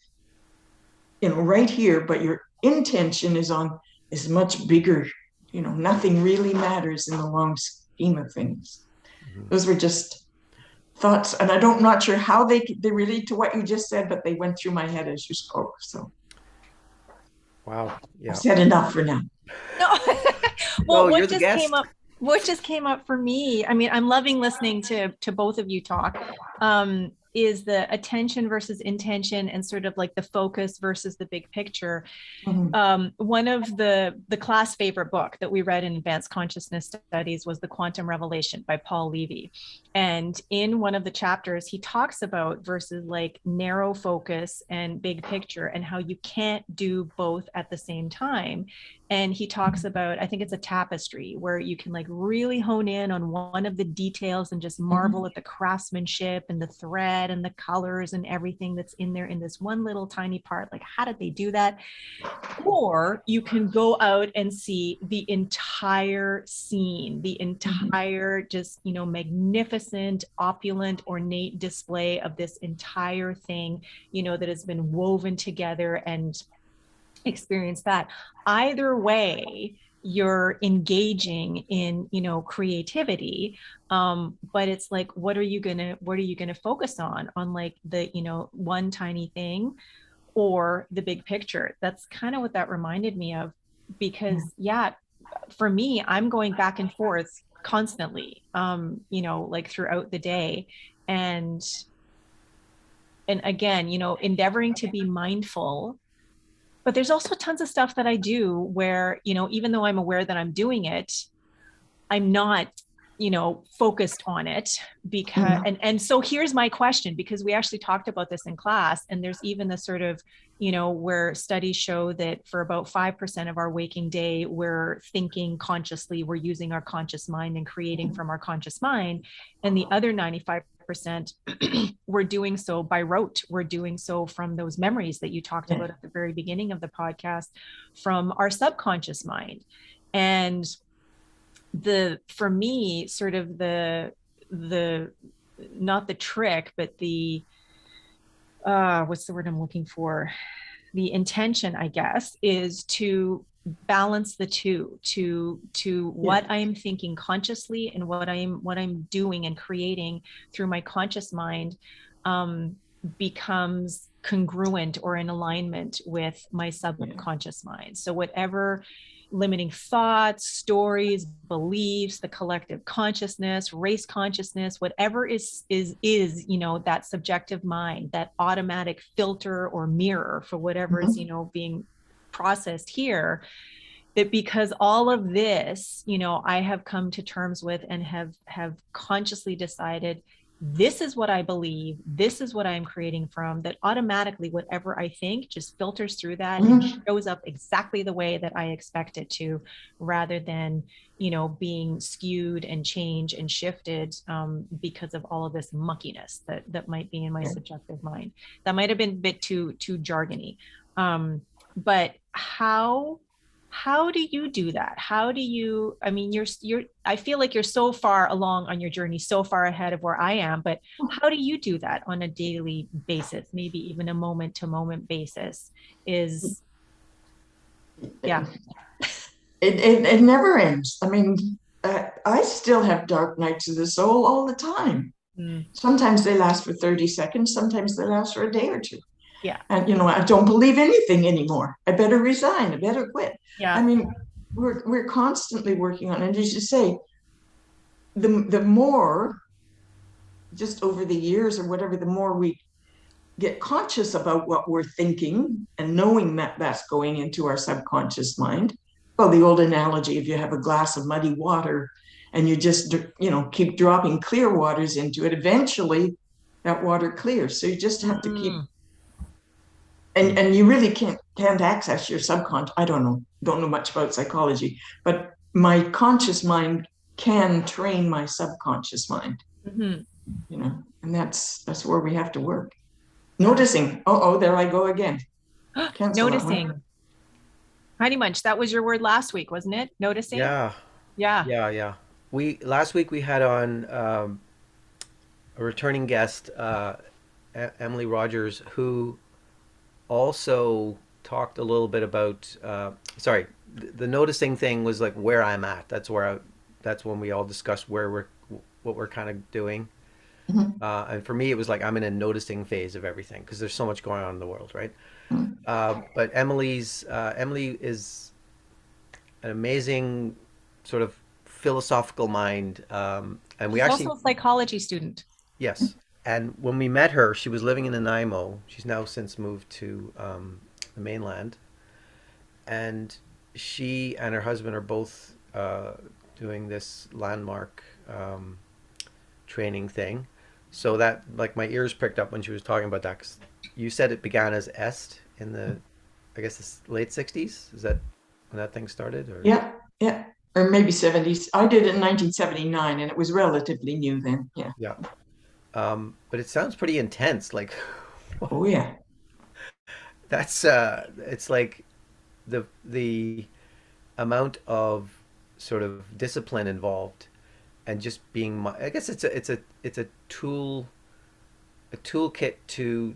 C: right here, but your intention is much bigger. Nothing really matters in the long scheme of things.
B: Hmm.
C: Those were just thoughts, and not sure how they relate to what you just said, but they went through my head as you spoke. So
B: Wow.
C: I've
B: Yeah.
C: said enough for now.
A: No. Well,
B: No, you're the guest.
A: what just came up for me, I mean, I'm loving listening to both of you talk, is the attention versus intention and sort of like the focus versus the big picture.
C: Mhm.
A: One of the class favorite book that we read in advanced consciousness studies was The Quantum Revelation by Paul Levy. And in one of the chapters, he talks about versus like narrow focus and big picture and how you can't do both at the same time. And he talks about, I think it's a tapestry where you can like really hone in on one of the details and just marvel at the craftsmanship and the thread and the colors and everything that's in there in this one little tiny part. Like, how did they do that? Or you can go out and see the entire scene, the entire just, magnificent, opulent, ornate display of this entire thing, that has been woven together, and experience that. Either way, you're engaging in, creativity. But it's like, what are you gonna focus on like the, one tiny thing or the big picture? That's kind of what that reminded me of, because yeah, for me, I'm going back and forth constantly, like throughout the day. And again, endeavoring to be mindful. But there's also tons of stuff that I do where, even though I'm aware that I'm doing it, I'm not, focused on it, because, and so here's my question, because we actually talked about this in class, and there's even the sort of, where studies show that for about 5% of our waking day, we're thinking consciously, we're using our conscious mind and creating from our conscious mind. And the other 95%, we're doing so by rote. We're doing so from those memories that you talked about at the very beginning of the podcast, from our subconscious mind. And for me, sort of the not the trick, but the what's the word I'm looking for? The intention, I guess, is to balance the two, to what I'm thinking consciously and what I'm doing and creating through my conscious mind becomes congruent or in alignment with my subconscious mind. So whatever limiting thoughts, stories, beliefs, the collective consciousness, race consciousness, whatever is, that subjective mind, that automatic filter or mirror for whatever is, being processed here, that because all of this, I have come to terms with and have consciously decided, this is what I believe, this is what I'm creating from, that automatically whatever I think just filters through that and shows up exactly the way that I expect it to, rather than, being skewed and changed and shifted because of all of this muckiness that might be in my subjective mind. That might have been a bit too jargony. But how do you do that? How do you, I mean, I feel like you're so far along on your journey, so far ahead of where I am, but how do you do that on a daily basis, maybe even a moment to moment basis? It
C: never ends. I mean, I still have dark nights of the soul all the time. Sometimes they last for 30 seconds, sometimes they last for a day or two.
A: Yeah.
C: And, I don't believe anything anymore. I better resign. I better quit.
A: Yeah.
C: I mean, we're constantly working on it. As you say, the more, just over the years or whatever, the more we get conscious about what we're thinking and knowing that that's going into our subconscious mind. Well, the old analogy, if you have a glass of muddy water and you just, keep dropping clear waters into it, eventually that water clears. So you just have to keep. And you really can't access your subconscious. I don't know much about psychology, but my conscious mind can train my subconscious mind. And that's where we have to work. Noticing. There I go again.
A: Noticing. Honey Munch, that was your word last week, wasn't it? Noticing.
B: Yeah. Last week we had on a returning guest, Emily Rogers, who also talked a little bit about the noticing thing was like where I'm at. That's when we all discussed what we're kind of doing. And for me it was like I'm in a noticing phase of everything because there's so much going on in the world, right? But Emily is an amazing sort of philosophical mind, and
A: She's also a psychology student.
B: Yes. And when we met her, she was living in Nanaimo. She's now since moved to the mainland. And she and her husband are both doing this landmark training thing. So that, like, my ears pricked up when she was talking about that. 'Cause you said it began as est in the, I guess, the late 60s? Is that? when that thing started, or
C: Yeah, yeah. Or maybe 70s. I did it in 1979 and it was relatively new then. Yeah.
B: yeah. But it sounds pretty intense. Like
C: Oh, yeah.
B: that's it's like the amount of sort of discipline involved, and just being. I guess it's a a toolkit to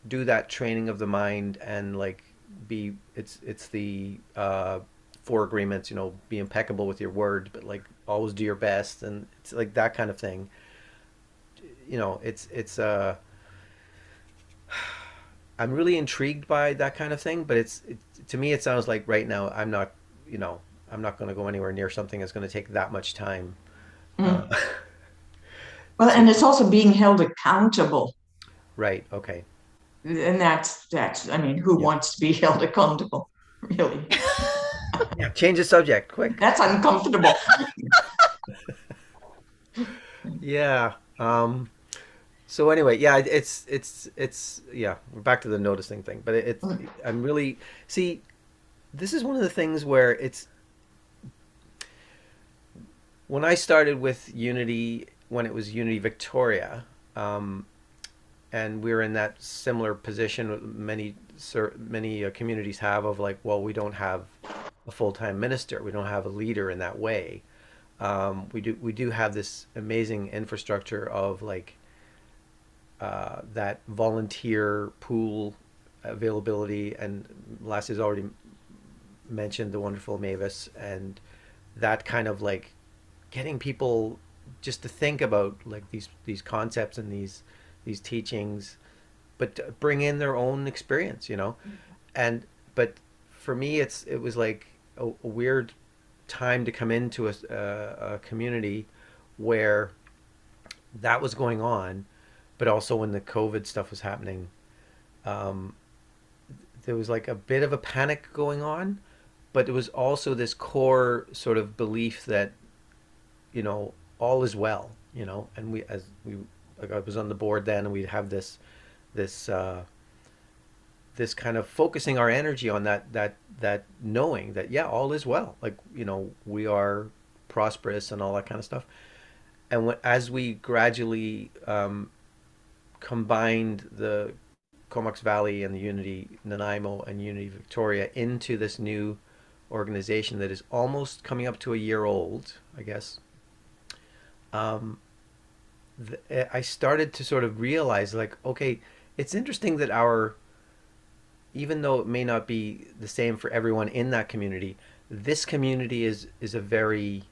B: do that training of the mind and like be. It's the four agreements. You know, be impeccable with your word, but like always do your best, and it's like that kind of thing. You know, it's. I'm really intrigued by that kind of thing, but to me it sounds like right now I'm not, you know, I'm not going to go anywhere near something that's going to take that much time. Uh,
C: Mm. Well,
B: to
C: and it's also being held accountable.
B: right, okay,
C: And I mean, who
B: yeah,
C: wants to be held accountable? Really?
B: yeah. Change the subject, quick.
C: That's uncomfortable.
B: Yeah. So anyway, yeah, it's yeah. We're back to the noticing thing, but I'm really see. This is one of the things where it's when I started with Unity when it was Unity Victoria. And we're in that similar position many communities have of like, well, we don't have a full-time minister, we don't have a leader in that way. We do have this amazing infrastructure of like that volunteer pool availability, and Lassie's already mentioned the wonderful Mavis, and that kind of like getting people just to think about like these concepts and these teachings, but to bring in their own experience, you know. And but for me, it was like a weird time to come into a community where that was going on, but also when the COVID stuff was happening, um, there was like a bit of a panic going on, but there was also this core sort of belief that, you know, all is well, you know. And we like I was on the board then, and we'd have this this kind of focusing our energy on that knowing that, yeah, all is well, like, you know, we are prosperous and all that kind of stuff. And as we gradually combined the Comox Valley and the Unity Nanaimo and Unity Victoria into this new organization that is almost coming up to a year old, I guess. Um, I started to sort of realize, like, okay, it's interesting that even though it may not be the same for everyone in that community, this community is a very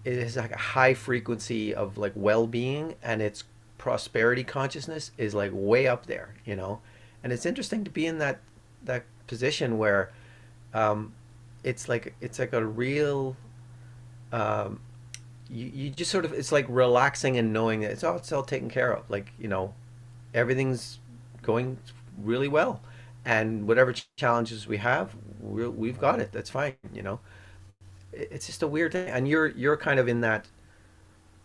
B: it is like a high frequency of like well-being, and its prosperity consciousness is like way up there, you know. And it's interesting to be in that position where um, it's like a real um, you just sort of, it's like relaxing and knowing that it's all taken care of, like, you know, everything's going really well, and whatever challenges we have, we've got it, that's fine, you know. It's just a weird thing, and you're kind of in that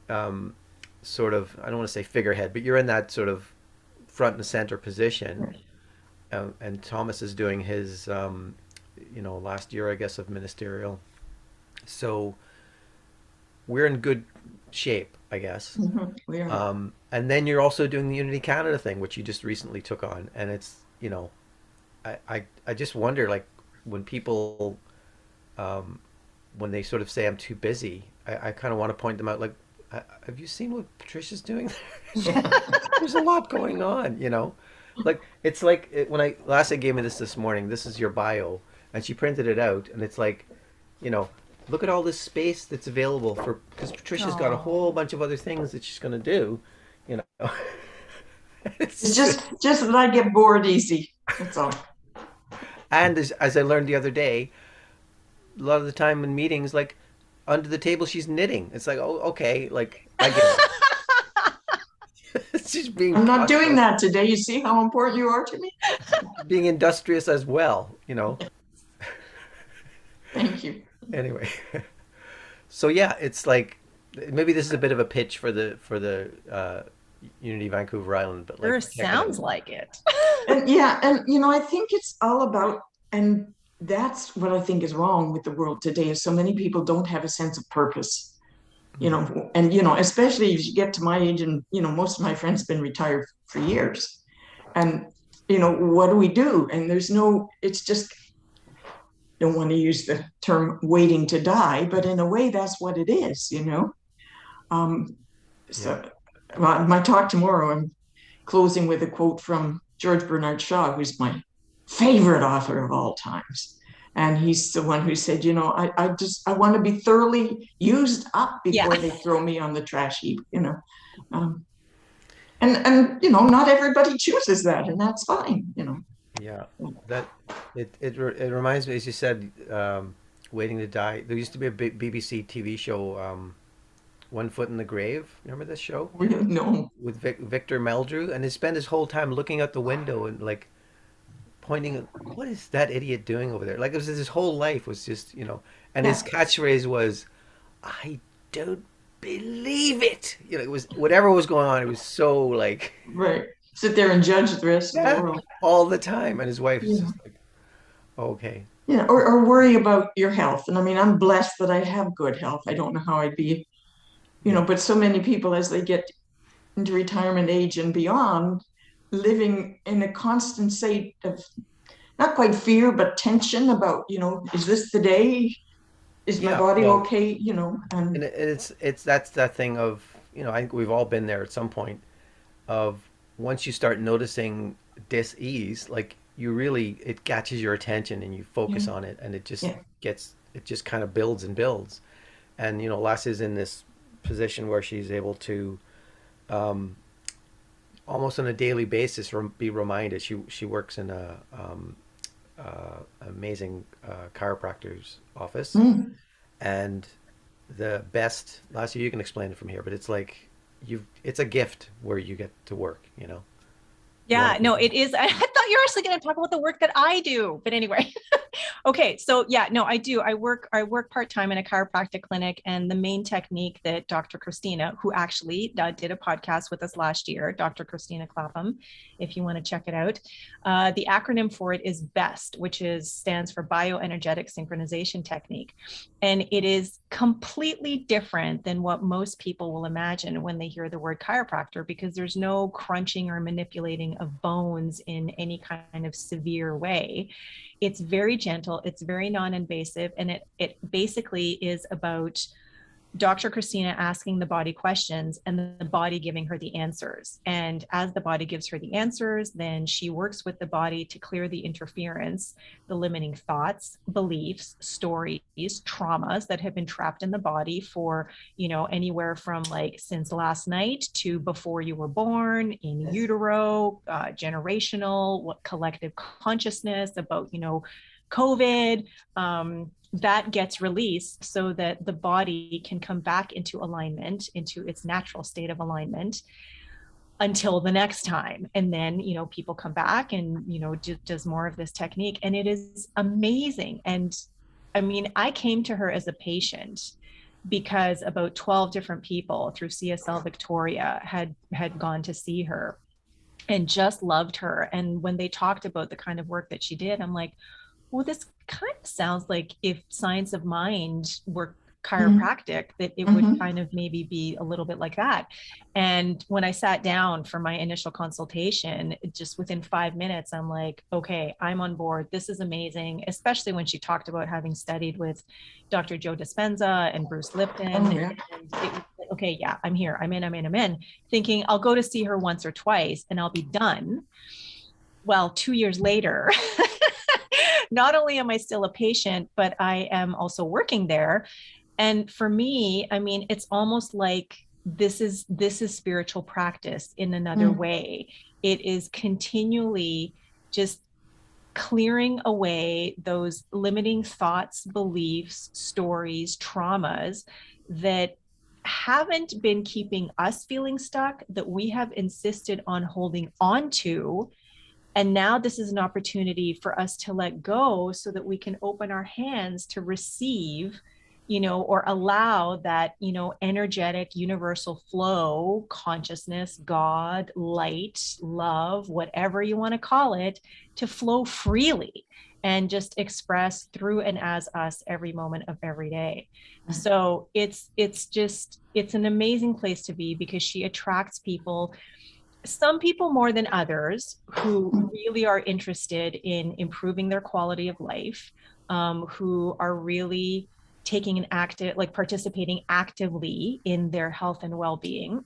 B: um, sort of, I don't want to say figurehead, but you're in that sort of front and center position.
C: Right.
B: And Thomas is doing his you know, last year, I guess, of ministerial. So we're in good shape, I guess.
C: Mhm. We are.
B: And then you're also doing the Unity Canada thing, which you just recently took on, and it's, you know, I just wonder, like, when people um, when they sort of say I'm too busy, I kind of want to point them out, like, have you seen what Patricia's doing? There's a lot going on, you know. Like, it's like when Lassa gave me this morning. This is your bio, and she printed it out, and it's like, you know, look at all this space that's available for, because Patricia's got a
A: Oh,
B: whole bunch of other things that she's going to do, you know.
C: It's
B: It's
C: just that I get bored easy. That's all.
B: and as I learned the other day, a lot of the time in meetings, like under the table, she's knitting. It's like, oh, okay, like I get it. She's being
C: I'm not doing
B: prosperous,
C: that today. You see how important you are to me?
B: being industrious as well, you know.
C: Thank you.
B: Anyway, so yeah, it's like maybe this is a bit of a pitch for the Unity Vancouver Island, but like
A: sure
B: check it out.
A: sounds like it.
C: And yeah, and I think it's all about, and that's what I think is wrong with the world today, is so many people don't have a sense of purpose, and, especially as you get to my age, and, most of my friends have been retired for years. And, what do we do? And it's just, don't want to use the term waiting to die, but in a way, that's what it is. Um,
B: Yeah.
C: so, well, my talk tomorrow, I'm closing with a quote from George Bernard Shaw, who's my favorite author of all times. And he's the one who said, I want to be thoroughly used up
A: Yeah.
C: before they throw me on the trash heap. Um, and not everybody chooses that, and that's fine.
B: Yeah, that it reminds me, as you said, waiting to die. There used to be a BBC TV show, One Foot in the Grave. Remember this show
C: No.
B: with Victor Meldrew, and he spent his whole time looking out the window and like pointing at what is that idiot doing over there? Like it was his whole life was just and his
C: Yeah.
B: catchphrase was, "I don't believe it." It was whatever was going on. It was so like
C: Right. Sit there and judge the rest of the
B: yeah,
C: world.
B: all the time, and his wife is
C: Yeah.
B: just like, okay.
C: Yeah. Or worry about your health. And I mean, I'm blessed that I have good health. I don't know how I'd be,
B: Yeah.
C: but so many people, as they get into retirement age and beyond, living in a constant state of not quite fear, but tension about, is this the day? Is my
B: Yeah,
C: body
B: well,
C: okay? And
B: it's that's that thing of I think we've all been there at some point of once you start noticing dis-ease, like you really it catches your attention and you
C: yeah,
B: focus on it, and
C: yeah,
B: it just kind of builds and builds, and Les is in this position where she's able to um, almost on a daily basis be reminded. She works in a amazing chiropractor's office,
C: mm,
B: and the best last year you can explain it from here, but it's like it's a gift where you get to work. A lot
A: Yeah,
B: of
A: no,
B: people.
A: it is. I thought you were actually going to talk about the work that I do, but anyway. Okay, so yeah, no, I do. I work part-time in a chiropractic clinic, and the main technique that Dr. Christina, who actually did a podcast with us last year, Dr. Christina Clapham, if you want to check it out, the acronym for it is BEST, which stands for Bioenergetic Synchronization Technique, and it is completely different than what most people will imagine when they hear the word chiropractor, because there's no crunching or manipulating of bones in any kind of severe way. It's very gentle, it's very non-invasive, and it basically is about Dr. Christina asking the body questions and the body giving her the answers. And as the body gives her the answers, then she works with the body to clear the interference, the limiting thoughts, beliefs, stories, traumas that have been trapped in the body for, anywhere from like since last night to before you were born, in utero, generational, what collective consciousness about, COVID. That gets released so that the body can come back into alignment, into its natural state of alignment until the next time. And then, people come back and, does more of this technique. And it is amazing. And I mean, I came to her as a patient because about 12 different people through CSL Victoria had gone to see her and just loved her. And when they talked about the kind of work that she did, I'm like, well, this kind of sounds like if science of mind were
C: mm,
A: chiropractic, that it would
C: mhm,
A: kind of maybe be a little bit like that. And when I sat down for my initial consultation, just within 5 minutes, I'm like, okay, I'm on board. This is amazing, especially when she talked about having studied with Dr. Joe Dispenza and Bruce Lipton.
C: oh yeah,
A: And it was like, okay, yeah, I'm here. I'm in, thinking I'll go to see her once or twice and I'll be done. Well, 2 years later, not only am I still a patient, but I am also working there. And for me, I mean, it's almost like this is spiritual practice in another
C: mm,
A: way. It is continually just clearing away those limiting thoughts, beliefs, stories, traumas that haven't been keeping us feeling stuck, that we have insisted on holding on to. And now this is an opportunity for us to let go so that we can open our hands to receive, or allow that, energetic, universal flow, consciousness, God, light, love, whatever you want to call it, to flow freely. and just express through and as us every moment of every day. So it's an amazing place to be, because she attracts people, some people more than others, who really are interested in improving their quality of life, who are really taking an active, like participating actively in their health and well-being.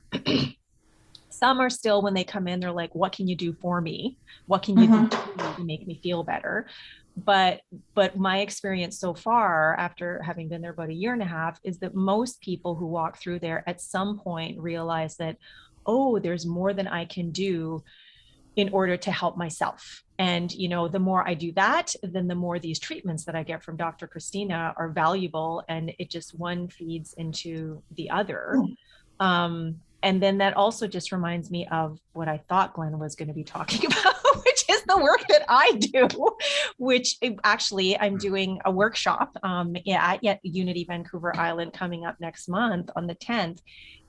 A: Some are still, when they come in, they're like, what can you do for me? What can you do to make me feel better? But my experience so far, after having been there about a year and a half, is that most people who walk through there at some point realize that, oh, there's more than I can do in order to help myself. And, the more I do that, then the more these treatments that I get from Dr. Christina are valuable, and it just one feeds into the other. And then that also just reminds me of what I thought Glenn was going to be talking about, which is the work that I do, which actually I'm doing a workshop at Unity Vancouver Island coming up next month on the 10th,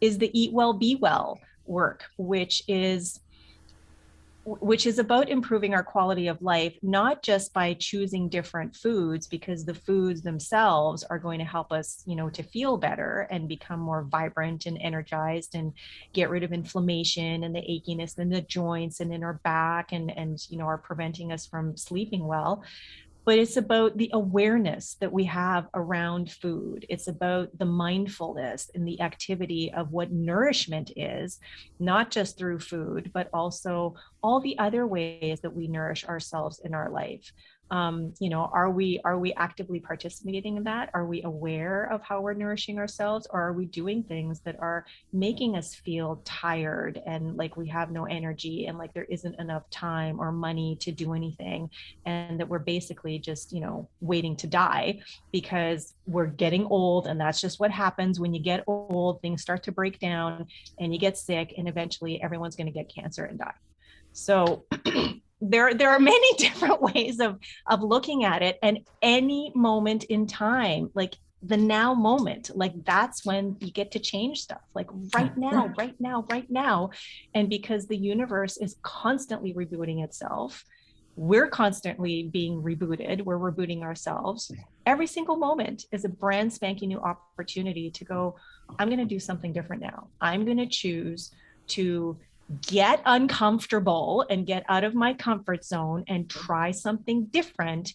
A: is the Eat Well, Be Well work, which is about improving our quality of life, not just by choosing different foods, because the foods themselves are going to help us, to feel better and become more vibrant and energized, and get rid of inflammation and the achiness in the joints and in our back, and are preventing us from sleeping well. But it's about the awareness that we have around food. It's about the mindfulness and the activity of what nourishment is, not just through food, but also all the other ways that we nourish ourselves in our life. Are we actively participating in that? Are we aware of how we're nourishing ourselves, or are we doing things that are making us feel tired and like we have no energy, and like there isn't enough time or money to do anything, and that we're basically just, waiting to die because we're getting old, and that's just what happens when you get old. Things start to break down and you get sick, and eventually everyone's going to get cancer and die. So there are many different ways of looking at it, and any moment in time, like the now moment, like that's when you get to change stuff, like right now. And because the universe is constantly rebooting itself, we're constantly being rebooted, we're rebooting ourselves. Every single moment is a brand spanking new opportunity to go, I'm going to do something different now. I'm going to choose to get uncomfortable and get out of my comfort zone and try something different,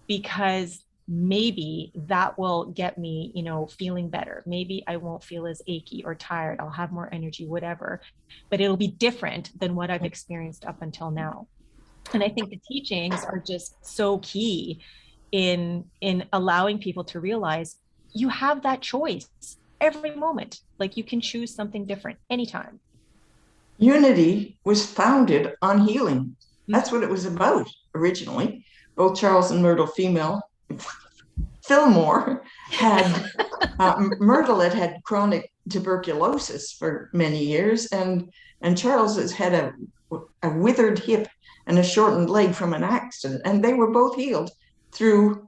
A: because maybe that will get me, feeling better. Maybe I won't feel as achy or tired. I'll have more energy, whatever, but it'll be different than what I've experienced up until now. And I think the teachings are just so key in allowing people to realize you have that choice every moment. Like you can choose something different anytime.
C: Unity was founded on healing. That's what it was about originally. Both Charles and Myrtle, female. Fillmore had, Myrtle had chronic tuberculosis for many years, and Charles has had a withered hip and a shortened leg from an accident, and they were both healed through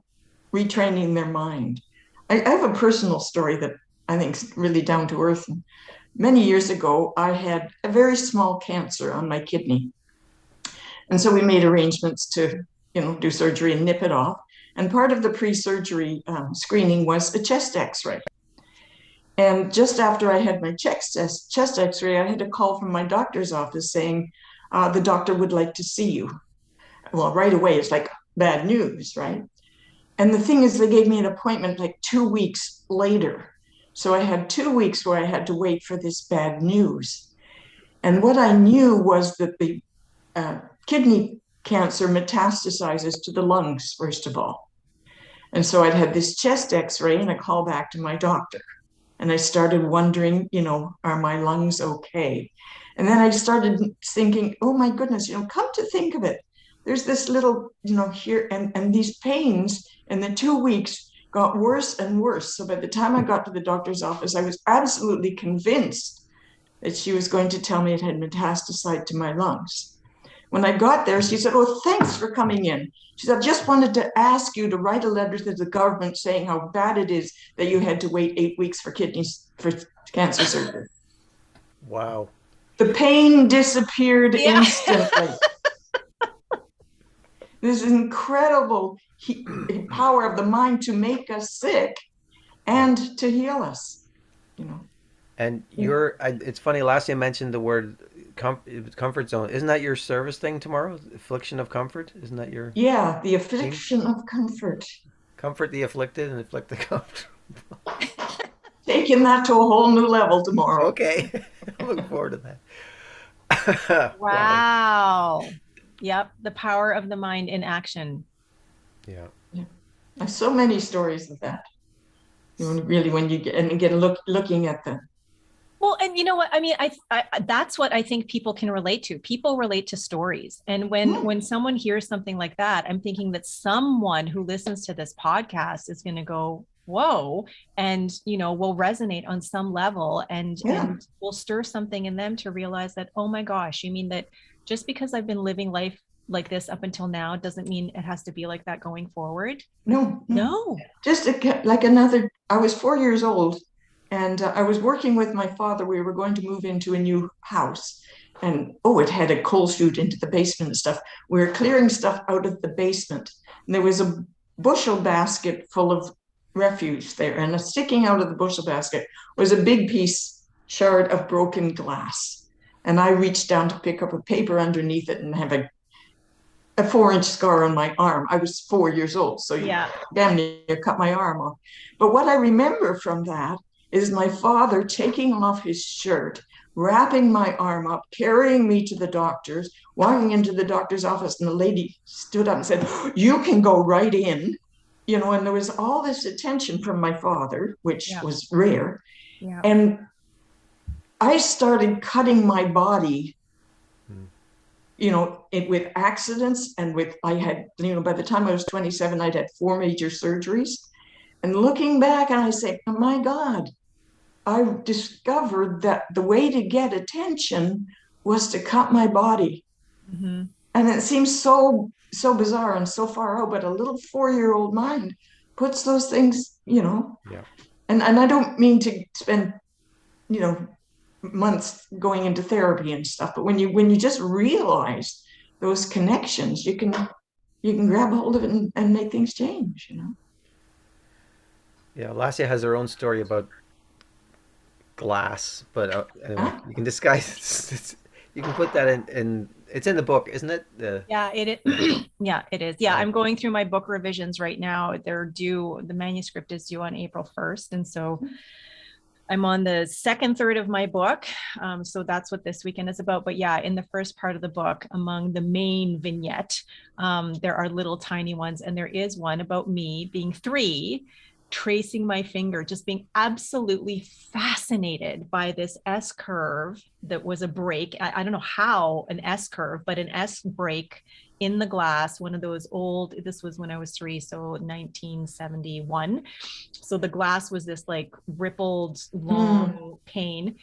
C: retraining their mind. I have a personal story that I think is really down to earth. Many years ago, I had a very small cancer on my kidney. And so we made arrangements to, do surgery and nip it off. And part of the pre-surgery screening was a chest x-ray. And just after I had my chest x-ray, I had a call from my doctor's office saying, the doctor would like to see you. Well, right away, it's like bad news, right? And the thing is, they gave me an appointment like 2 weeks later. So I had 2 weeks where I had to wait for this bad news. And what I knew was that the kidney cancer metastasizes to the lungs, first of all. And so I'd had this chest x-ray and a call back to my doctor. And I started wondering, are my lungs okay? And then I started thinking, oh my goodness, come to think of it, there's this little, here, and these pains in the 2 weeks got worse and worse. So by the time I got to the doctor's office, I was absolutely convinced that she was going to tell me it had metastasized to my lungs. When I got there, she said, oh, thanks for coming in. She said, I just wanted to ask you to write a letter to the government saying how bad it is that you had to wait 8 weeks for cancer surgery.
B: Wow.
C: The pain disappeared instantly. this incredible power of the mind to make us sick
B: Yeah.
C: and to heal us, you know.
B: And
C: Yeah.
B: it's funny, last year I mentioned the word comfort zone. Isn't that your service thing tomorrow? Affliction of comfort? Isn't that your
C: Yeah, the
B: theme?
C: affliction of comfort.
B: Comfort the afflicted and afflict the comfort.
C: Taking that to a whole new level tomorrow.
B: Okay. I'm looking forward to that. Wow.
A: Wow. Yep. The power of the mind in action.
B: Yeah.
C: Yeah. There's so many stories of that. You know, really, when you get and again looking at them.
A: Well, and you know what? I mean, that's what I think people can relate to. People relate to stories. And
C: Hmm.
A: when someone hears something like that, I'm thinking that someone who listens to this podcast is going to go, "Whoa," and will resonate on some level
C: Yeah.
A: and will stir something in them to realize that, "Oh my gosh, you mean that just because I've been living life like this up until now doesn't mean it has to be like that going forward?"
C: No, no.
A: No.
C: Just like another. I was 4 years old, and I was working with my father. We were going to move into a new house, and oh, it had a coal chute into the basement and stuff. We were clearing stuff out of the basement, and there was a bushel basket full of refuse there, and sticking out of the bushel basket was a big piece shard of broken glass. And I reached down to pick up a paper underneath it and have a 4 inch scar on my arm. I was 4 years old, so you
A: Yeah.
C: damn near cut my arm off. But what I remember from that is my father taking off his shirt, wrapping my arm up, carrying me to the doctor's, walking into the doctor's office, and the lady stood up and said, "You can go right in." You know, and there was all this attention from my father, which
A: Yeah.
C: was rare.
A: Yeah.
C: And I started cutting my body,
B: Mm.
C: with accidents and I had, by the time I was 27, I'd had 4 major surgeries. And looking back, and I say, oh my God, I discovered that the way to get attention was to cut my body.
A: Mhm.
C: And it seems so bizarre and so far out, but a little 4-year-old mind puts those things.
B: Yeah.
C: And I don't mean to spend, you know, months going into therapy and stuff, but when you just realize those connections, you can grab a hold of it and make things change.
B: Yeah. Lassia has her own story about glass, but anyway,
C: Huh?
B: you can disguise you can put that in it's in the book, isn't it? The
A: Yeah, it is. Yeah, it is. Yeah,
B: yeah.
A: I'm going through my book revisions right now. The manuscript is due on April 1st. And so I'm on the second third of my book. So that's what this weekend is about. But yeah, in the first part of the book, among the main vignette, there are little tiny ones. And there is one about me being 3, tracing my finger, just being absolutely fascinated by this S curve that was a break. I don't know how an S curve, but an S break in the glass, one of those old, this was when I was 3, so 1971. So the glass was this like rippled
C: Mm.
A: long pane,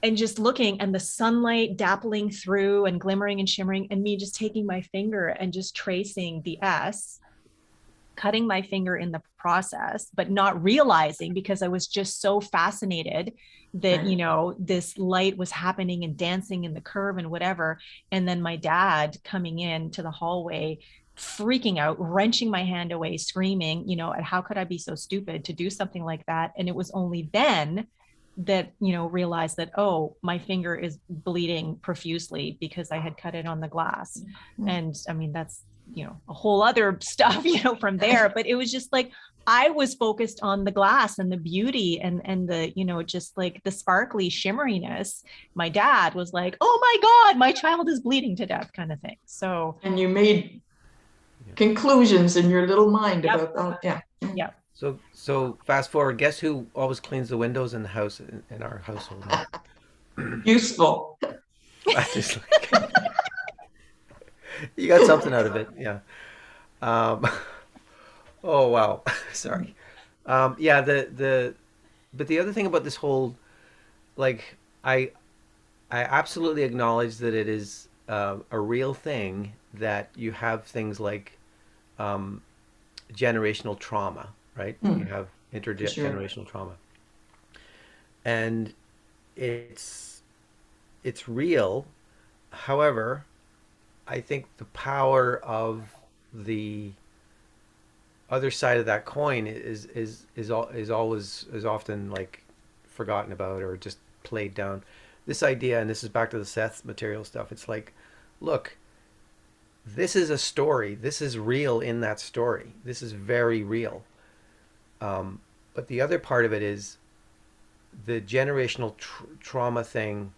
A: and just looking and the sunlight dappling through and glimmering and shimmering, and me just taking my finger and just tracing the S, cutting my finger in the process, but not realizing because I was just so fascinated that,
C: Right.
A: this light was happening and dancing in the curve and whatever. And then my dad coming in to the hallway, freaking out, wrenching my hand away, screaming, at how could I be so stupid to do something like that? And it was only then that, realized that, oh, my finger is bleeding profusely because I had cut it on the glass.
C: Mm.
A: And I mean, that's, a whole other stuff, from there. But it was just like, I was focused on the glass and the beauty and the, just like the sparkly shimmeriness. My dad was like, oh my God, my child is bleeding to death, kind of thing. So,
C: And you made
B: Yeah.
C: conclusions in your little mind
A: yep,
C: about that. Yeah.
A: yep.
B: So fast forward, guess who always cleans the windows in the house in our household now?
C: Useful.
B: I just like you got something out of it, yeah. Um, oh wow, sorry. Yeah, but the other thing about this whole like I absolutely acknowledge that it is a real thing that you have things like um, generational trauma, right? You
C: Mm,
B: have
C: for sure.
B: intergenerational trauma, and it's it's real. However, I think the power of the other side of that coin is often like forgotten about or just played down. This idea, and this is back to the Seth material stuff. It's like, look, this is a story. This is real in that story. This is very real. But the other part of it is the generational trauma thing.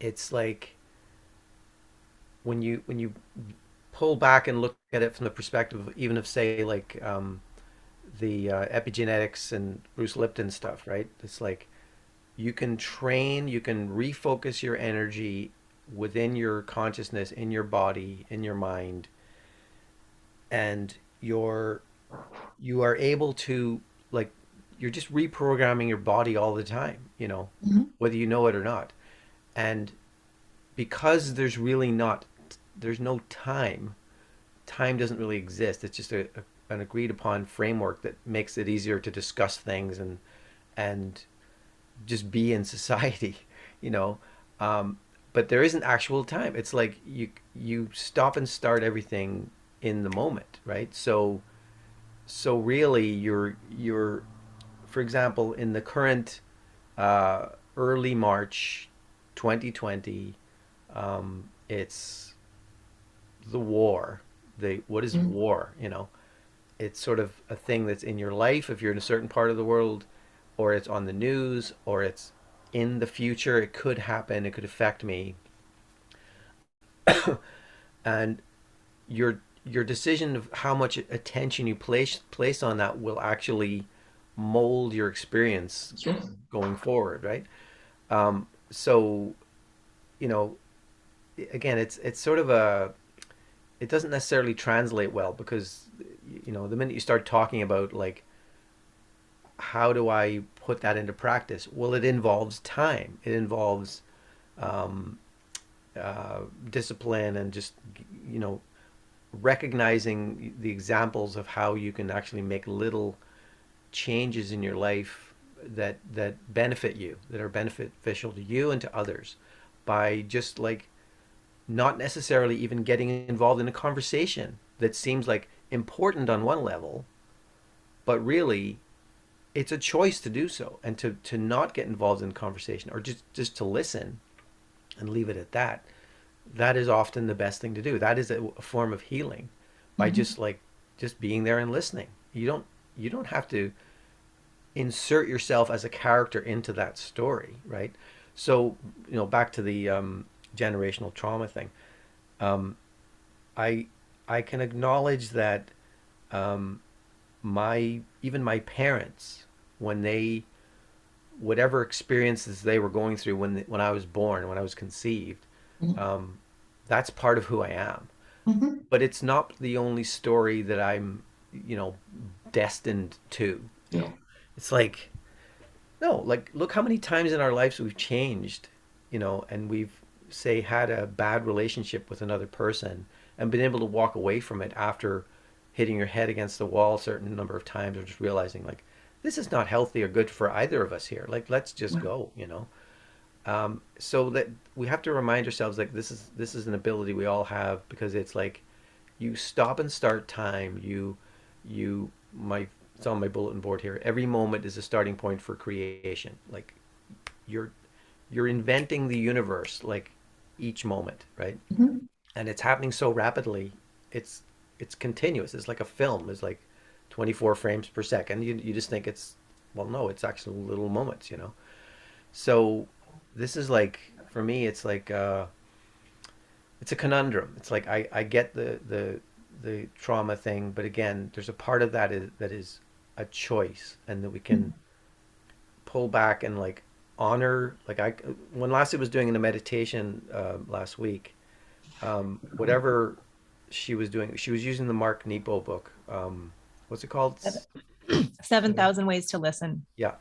B: It's like when you pull back and look at it from the perspective of even of say like the epigenetics and Bruce Lipton stuff, right? It's like you can train, you can refocus your energy within your consciousness, in your body, in your mind, and you are able to like you're just reprogramming your body all the time,
C: Mhm.
B: whether you know it or not. And because there's no time doesn't really exist. It's just an agreed upon framework that makes it easier to discuss things and just be in society, you know. Um, but there isn't actual time. It's like you stop and start everything in the moment, right? So really, you're for example, in the current uh, early March 2020, it's the war. The what is
C: Mhm.
B: war? It's sort of a thing that's in your life if you're in a certain part of the world, or it's on the news, or it's in the future. It could happen. It could affect me, and your decision of how much attention you place on that will actually mold your experience
C: Sure.
B: going forward, right? So you know, again, it's sort of a it doesn't necessarily translate well because the minute you start talking about like how do I put that into practice, well, it involves time. It involves um, discipline and just you know recognizing the examples of how you can actually make little changes in your life that benefit you, that are beneficial to you and to others, by just like not necessarily even getting involved in a conversation that seems like important on one level, but really it's a choice to do so and to not get involved in conversation or just to listen and leave it at that. That is often the best thing to do. That is a form of healing by
C: Mhm.
B: just being there and listening. You don't have to insert yourself as a character into that story, right? So, back to the generational trauma thing. Um, I I can acknowledge that um, my even my parents, when they whatever experiences they were going through when I was born, when I was conceived,
C: Mhm.
B: um, that's part of who I am.
C: Mhm.
B: But it's not the only story that I'm, destined to.
C: Yeah.
B: It's like no, like look how many times in our lives we've changed, and we've say had a bad relationship with another person and been able to walk away from it after hitting your head against the wall a certain number of times or just realizing like this is not healthy or good for either of us here. Like let's just
C: Yeah.
B: go. So that we have to remind ourselves like this is an ability we all have because it's like you stop and start time. You my it's on my bulletin board here. Every moment is a starting point for creation. Like you're you're inventing the universe like each moment, right?
C: Mhm.
B: And it's happening so rapidly. It's it's continuous. It's like a film. It's like 24 frames per second. You just think it's well, no, it's actually little moments. So this is like for me, it's a conundrum. It's like I get the trauma thing, but again, there's a part of that is a choice, and that we can
C: Mhm.
B: pull back and like honor. Like I when Lassie was doing in the meditation last week, whatever she was doing, she was using the Mark Nepo book. What's it called?
A: 7,000 ways to listen.
B: Yeah,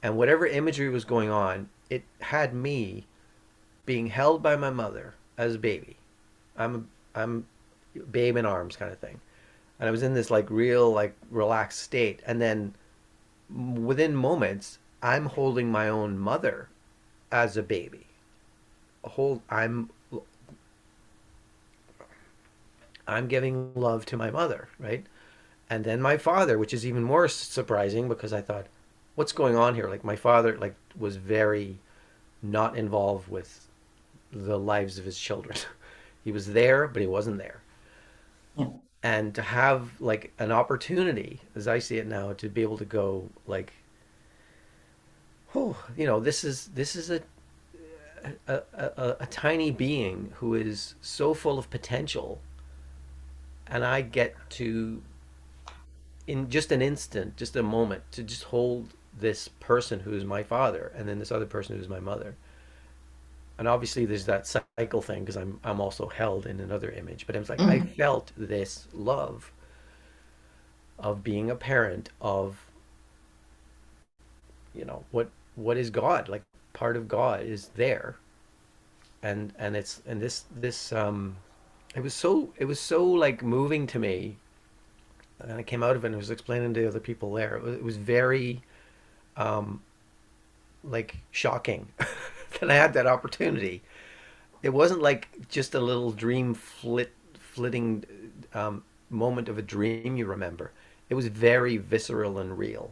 B: and whatever imagery was going on, it had me being held by my mother as a baby. I'm babe in arms kind of thing. And I was in this like real like relaxed state, and then within moments I'm holding my own mother as a baby. A whole I'm I'm giving love to my mother, right? And then my father, which is even more surprising because I thought, what's going on here? Like my father, like was very not involved with the lives of his children. He was there, but he wasn't there.
C: Yeah.
B: And to have like an opportunity, as I see it now, to be able to go like, oh, this is a tiny being who is so full of potential, and I get to, in just an instant, just a moment, to just hold this person who's my father, and then this other person who's my mother. And obviously, there's that cycle thing because I'm also held in another image. But I was like, I
C: Mm.
B: felt this love of being a parent of, what is God, like part of God is there, and this it was so like moving to me, and I came out of it and was explaining to other people there. It was very like shocking that I had that opportunity. It wasn't like just a little dream flitting moment of a dream you remember. It was very visceral and real.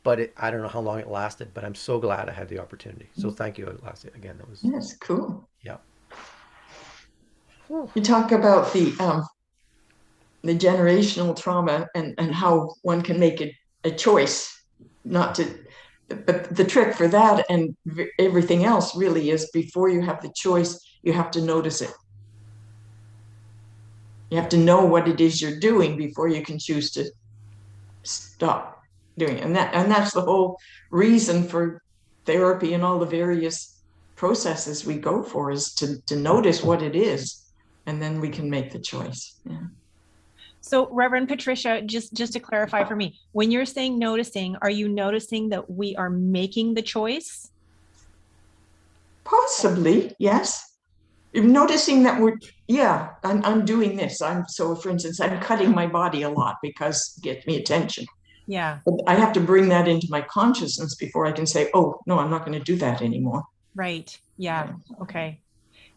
B: But I don't know how long it lasted, but I'm so glad I had the opportunity. So thank you. It lasted again. That was,
C: Yes, cool.
B: yeah.
C: You talk about the generational trauma and how one can make a choice not to, but the trick for that and everything else really is before you have the choice, you have to notice it. You have to know what it is you're doing before you can choose to stop doing it. And that's the whole reason for therapy and all the various processes we go for is to notice what it is, and then we can make the choice. Yeah.
A: So, Reverend Patricia, just to clarify for me, when you're saying noticing, are you noticing that we are making the choice?
C: Possibly, yes. Noticing that yeah, I'm doing this. So for instance, I'm cutting my body a lot because it gets me attention.
A: Yeah,
C: But I have to bring that into my consciousness before I can say, oh, no, I'm not going to do that anymore.
A: right. Yeah. Okay.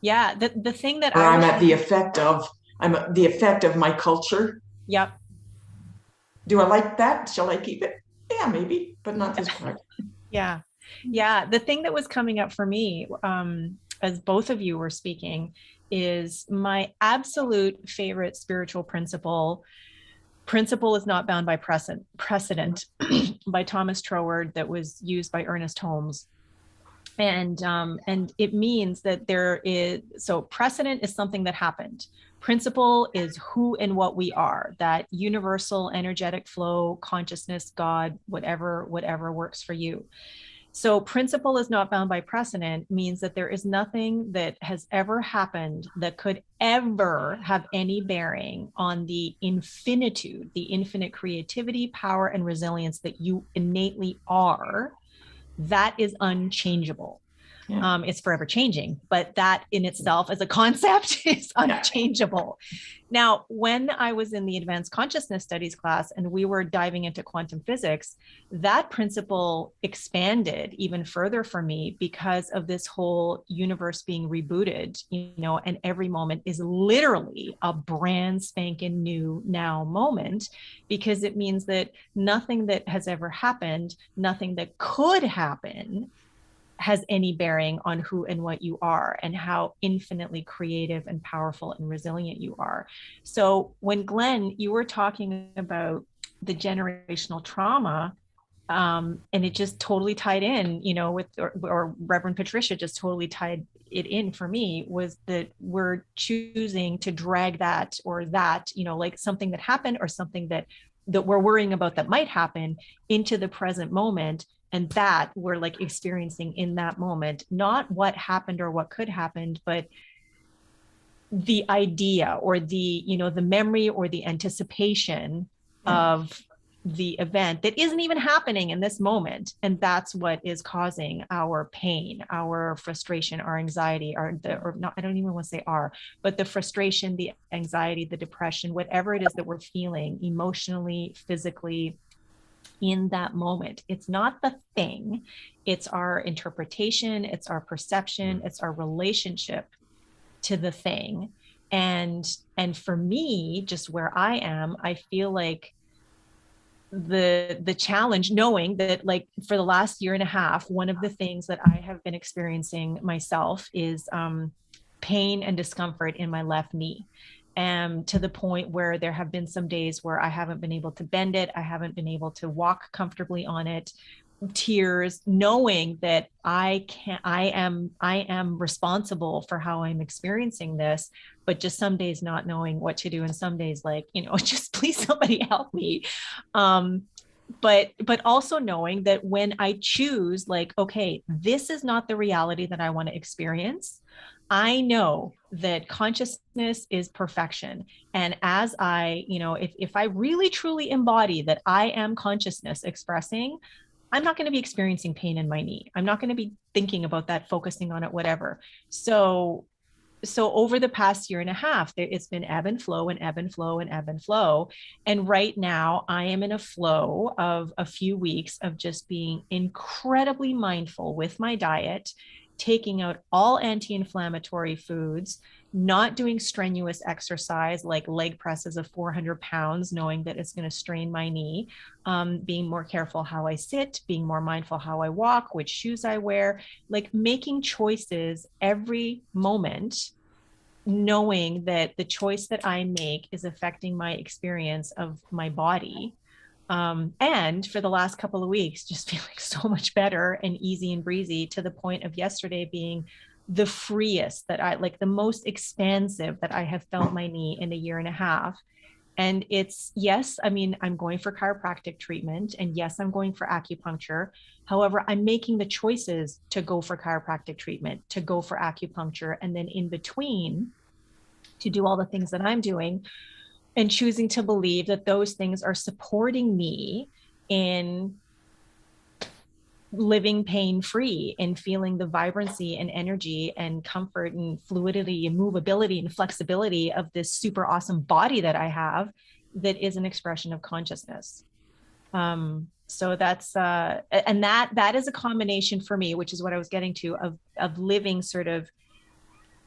A: Yeah. The thing that
C: Or
A: I
C: I'm
A: was
C: at the
A: thinking,
C: effect of, I'm at the effect of my culture.
A: yep.
C: Do I like that? Shall I keep it? Yeah, maybe, but not this part.
A: Yeah. Yeah. The thing that was coming up for me, as both of you were speaking, is my absolute favorite spiritual principle. Principle is not bound by precedent by Thomas Troward, that was used by Ernest Holmes. And it means that there is, so precedent is something that happened. Principle is who and what we are, that universal energetic flow, consciousness, God, whatever works for you. So principle is not bound by precedent means that there is nothing that has ever happened that could ever have any bearing on the infinitude, the infinite creativity, power, and resilience that you innately are. That is unchangeable.
C: Yeah.
A: It's forever changing, but that in itself as a concept is unchangeable. Now, when I was in the advanced consciousness studies class and we were diving into quantum physics, that principle expanded even further for me because of this whole universe being rebooted, and every moment is literally a brand spanking new now moment, because it means that nothing that has ever happened, nothing that could happen, has any bearing on who and what you are and how infinitely creative and powerful and resilient you are. So when Glenn, you were talking about the generational trauma, and it just totally tied in, with, or Reverend Patricia just totally tied it in for me, was that we're choosing to drag that, or that, like something that happened or something that we're worrying about that might happen, into the present moment, and that we're like experiencing in that moment, not what happened or what could happen, but the idea or the memory or the anticipation of the event that isn't even happening in this moment. And that's what is causing our pain, our frustration, our anxiety, or not, I don't even want to say but the frustration, the anxiety, the depression, whatever it is that we're feeling emotionally, physically, in that moment. It's not the thing, it's our interpretation, it's our perception, it's our relationship to the thing. And for me, just where I am, I feel like the challenge, knowing that like for the last year and a half, one of the things that I have been experiencing myself is pain and discomfort in my left knee, and to the point where there have been some days where I haven't been able to bend it, I haven't been able to walk comfortably on it. Tears, knowing that I am responsible for how I'm experiencing this, but just some days not knowing what to do, and some days like, just please somebody help me. um but also knowing that when I choose, like, okay, this is not the reality that I want to experience, I know that consciousness is perfection. And as I, if I really truly embody that I am consciousness expressing, I'm not going to be experiencing pain in my knee. I'm not going to be thinking about that, focusing on it, whatever. So over the past year and a half, it's been ebb and flow and ebb and flow and ebb and flow. And right now I am in a flow of a few weeks of just being incredibly mindful with my diet, taking out all anti-inflammatory foods, not doing strenuous exercise like leg presses of 400 pounds, knowing that it's going to strain my knee, being more careful how I sit, being more mindful how I walk, which shoes I wear, like making choices every moment, knowing that the choice that I make is affecting my experience of my body. And for the last couple of weeks, just feeling so much better and easy and breezy, to the point of yesterday being the freest that I like, the most expansive that I have felt my knee in a year and a half. And it's, yes, I mean, I'm going for chiropractic treatment, and yes, I'm going for acupuncture. However, I'm making the choices to go for chiropractic treatment, to go for acupuncture, and then in between to do all the things that I'm doing, and choosing to believe that those things are supporting me in living pain-free and feeling the vibrancy and energy and comfort and fluidity and movability and flexibility of this super awesome body that I have, that is an expression of consciousness. So that's and that is a combination for me, which is what I was getting to, of living sort of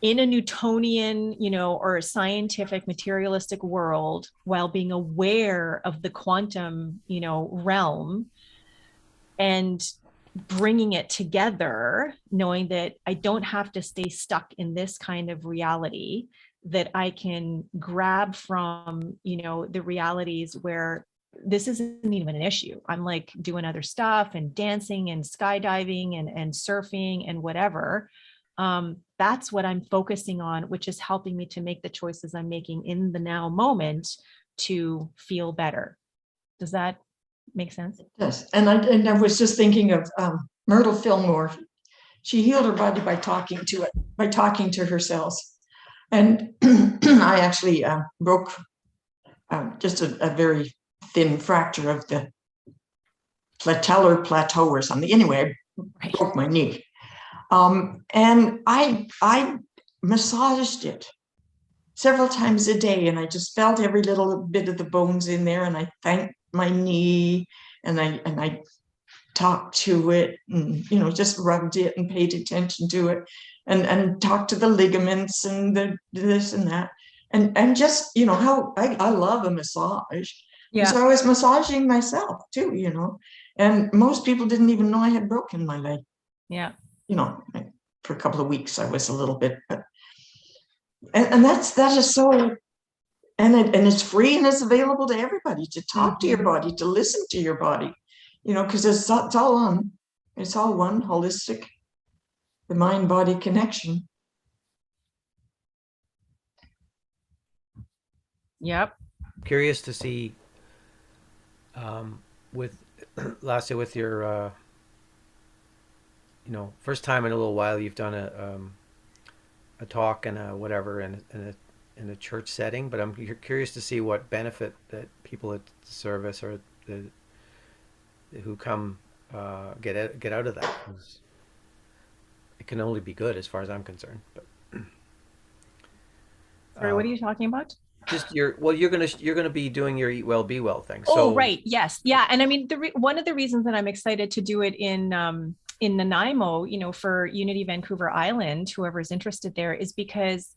A: in a Newtonian, or a scientific materialistic world, while being aware of the quantum, realm, and bringing it together, knowing that I don't have to stay stuck in this kind of reality, that I can grab from, the realities where this isn't even an issue. I'm like doing other stuff and dancing and skydiving and surfing and whatever. That's what I'm focusing on, which is helping me to make the choices I'm making in the now moment to feel better. Does that make sense?
C: Yes, and I was just thinking of Myrtle Fillmore. She healed her body by talking to her cells. And I actually broke just a very thin fracture of the patellar plateau or something. Anyway, I broke my knee. And I massaged it several times a day, and I just felt every little bit of the bones in there, and I thanked my knee, and I talked to it, and just rubbed it and paid attention to it, and talked to the ligaments and the this and that, and just how I love a massage. Yeah. So I was massaging myself too, and most people didn't even know I had broken my leg.
A: Yeah.
C: For a couple of weeks I was a little bit, but and that is so, and it's free and it's available to everybody to talk to your body, to listen to your body, because it's all one holistic, the mind body connection.
A: Yep.
B: Curious to see with Lassie, with your first time in a little while you've done a talk and a whatever in a church setting, but I'm curious to see what benefit that people at the service or who come get out of that. It can only be good as far as I'm concerned. But
A: sorry, what are you talking about?
B: Just you're gonna be doing your Eat Well Be Well thing.
A: So, oh, right, yes, yeah, and I mean one of the reasons that I'm excited to do it in Nanaimo, for Unity Vancouver Island, whoever's interested there, is because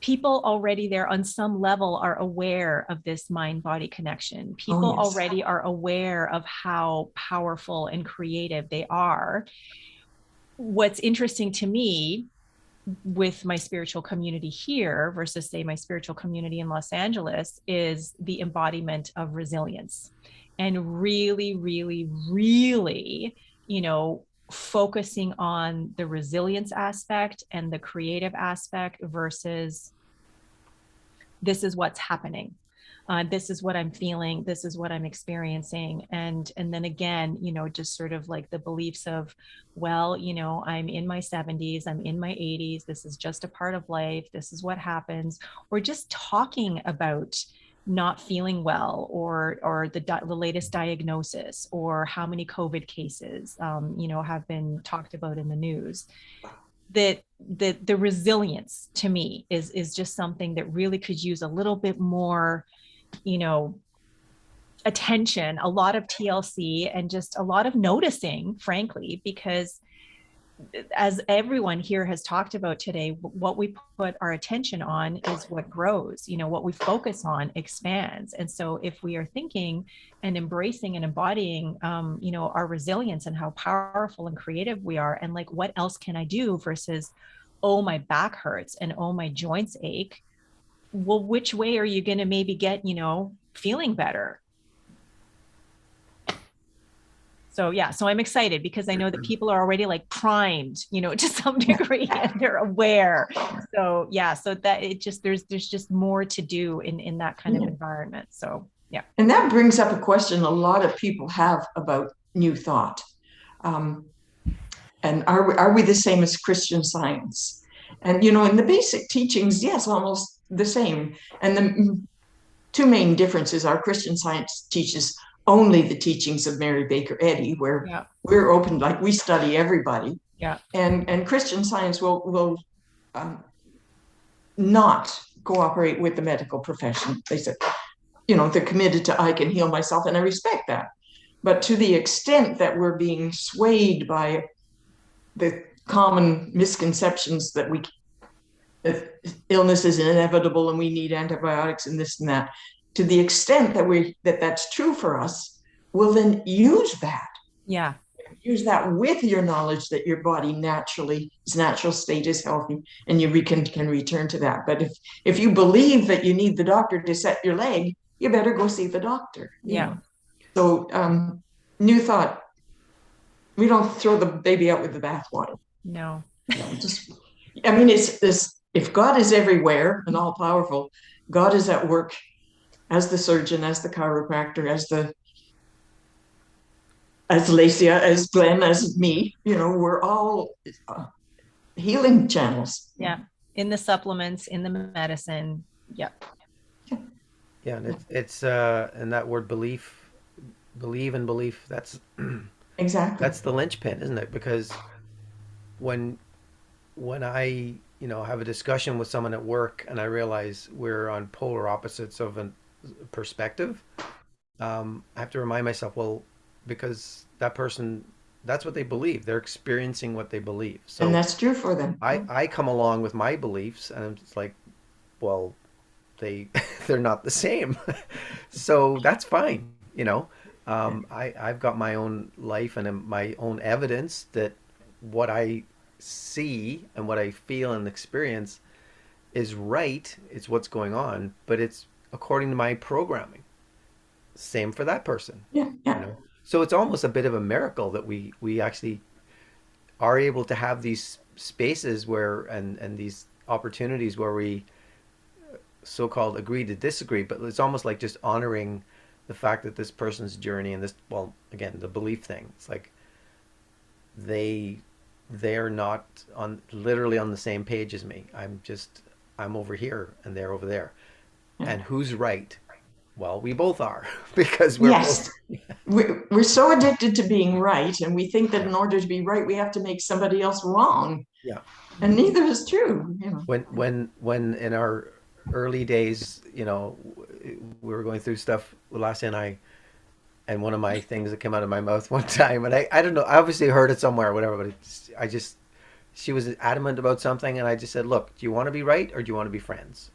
A: people already there on some level are aware of this mind body connection.
C: Oh,
A: People
C: yes.
A: already are aware of how powerful and creative they are. What's interesting to me with my spiritual community here versus, say, my spiritual community in Los Angeles is the embodiment of resilience, and really, really, really, focusing on the resilience aspect and the creative aspect versus this is what's happening. This is what I'm feeling. This is what I'm experiencing. And then again, just sort of like the beliefs of, well, I'm in my 70s, I'm in my 80s. This is just a part of life. This is what happens. Or just talking about not feeling well, or the latest diagnosis, or how many COVID cases, have been talked about in the news. That the resilience to me is just something that really could use a little bit more, attention, a lot of TLC, and just a lot of noticing, frankly, because as everyone here has talked about today, what we put our attention on is what grows. What we focus on expands. And so if we are thinking and embracing and embodying, our resilience and how powerful and creative we are, and like, what else can I do versus, oh, my back hurts and oh, my joints ache. Well, which way are you going to maybe get, feeling better? So yeah, so I'm excited because I know that people are already like primed, to some degree, and they're aware. So yeah, so that it just there's just more to do in that kind of environment. So yeah.
C: And that brings up a question a lot of people have about New Thought. And are we the same as Christian Science? And in the basic teachings, yes, almost the same. And the two main differences are Christian Science teaches only the teachings of Mary Baker Eddy, where we're open, like we study everybody.
A: Yeah.
C: And Christian Science will not cooperate with the medical profession. They said, they're committed to, I can heal myself, and I respect that. But to the extent that we're being swayed by the common misconceptions that illness is inevitable and we need antibiotics and this and that, to the extent that that's true for us, we'll then use that.
A: Yeah.
C: Use that with your knowledge that your body its natural state is healthy, and you can return to that. But if you believe that you need the doctor to set your leg, you better go see the doctor.
A: Yeah.
C: So New Thought, we don't throw the baby out with the bathwater.
A: No.
C: It's this: if God is everywhere and all powerful, God is at work as the surgeon, as the chiropractor, as Lacia, as Glenn, as me. We're all healing channels.
A: Yeah. In the supplements, in the medicine. Yeah.
B: Yeah, and it's and that word believe and belief, that's
C: Exactly.
B: that's the linchpin, isn't it? Because when I have a discussion with someone at work and I realize we're on polar opposites of a perspective, I have to remind myself, well, because that person, that's what they believe. They're experiencing what they believe. So
C: And that's true for them.
B: I come along with my beliefs, and I'm just like, well, they're not the same. So that's fine. I've got my own life and my own evidence that what I see and what I feel and experience is right. It's what's going on, but it's according to my programming. Same for that person.
C: Yeah.
B: So it's almost a bit of a miracle that we actually are able to have these spaces where and these opportunities where we so-called agree to disagree, but it's almost like just honoring the fact that this person's journey and this, well, again, the belief thing. It's like they're not literally on the same page as me. I'm over here and they're over there. Yeah. And who's right? Well, we both are, because we're
C: both. We're so addicted to being right, and we think that in order to be right, we have to make somebody else wrong.
B: Yeah.
C: And neither is true.
B: When in our early days, we were going through stuff with Lassie and I, and one of my things that came out of my mouth one time, and I don't know, I obviously heard it somewhere or whatever, but I just she was adamant about something, and I just said, "Look, do you want to be right or do you want to be friends?"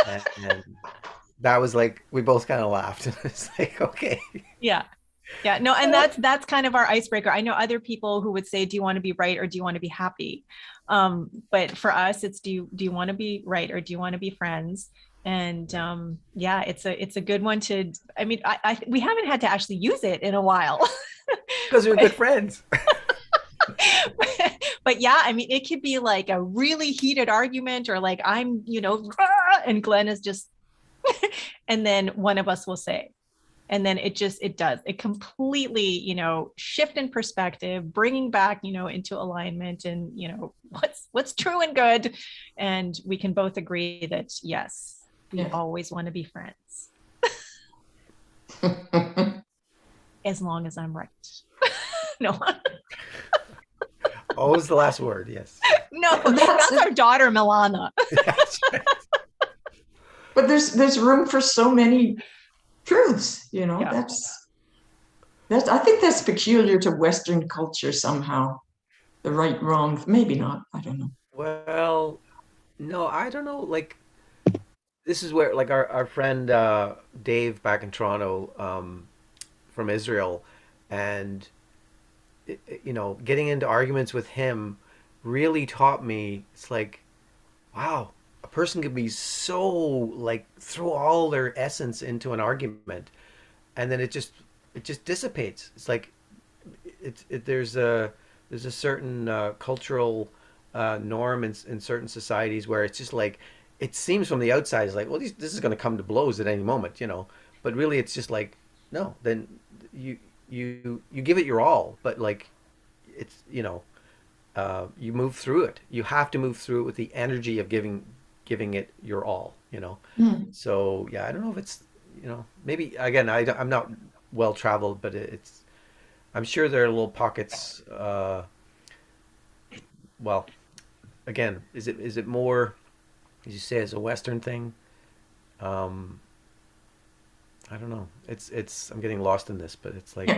B: And that was like we both kind of laughed. It's like, okay.
A: Yeah. Yeah. No, and that's kind of our icebreaker. I know other people who would say, do you want to be right or do you want to be happy? But for us, it's do you want to be right or do you want to be friends? And yeah, it's a good one to, I mean, we haven't had to actually use it in a while.
B: Because we were good friends.
A: But yeah, I mean, it could be like a really heated argument or like I'm, and Glenn is just, and then one of us will say, and then it completely, shift in perspective, bringing back, into alignment and, what's true and good. And we can both agree that, yes, we always want to be friends. As long as I'm right. No.
B: Always the last word, yes.
A: No, that's our daughter, Milana.
C: But there's room for so many truths,
A: Yeah.
C: That's I think that's peculiar to Western culture somehow. The right, wrong, maybe not. I don't know.
B: Well, no, I don't know. Like, this is where, like, our friend Dave back in Toronto, from Israel, and getting into arguments with him really taught me. It's like, wow, a person could be so like throw all their essence into an argument, and then it just dissipates. It's like there's a certain cultural norm in certain societies where it's just like it seems from the outside is like, well, this is going to come to blows at any moment, but really it's just like, no, then you give it your all, but like it's you move through it. You have to move through it with the energy of giving it your all. So yeah, I don't know if it's maybe again I'm not well traveled, but I'm sure there are little pockets. Well, again, is it more, as you say, as a Western thing? I don't know. It's I'm getting lost in this, but it's like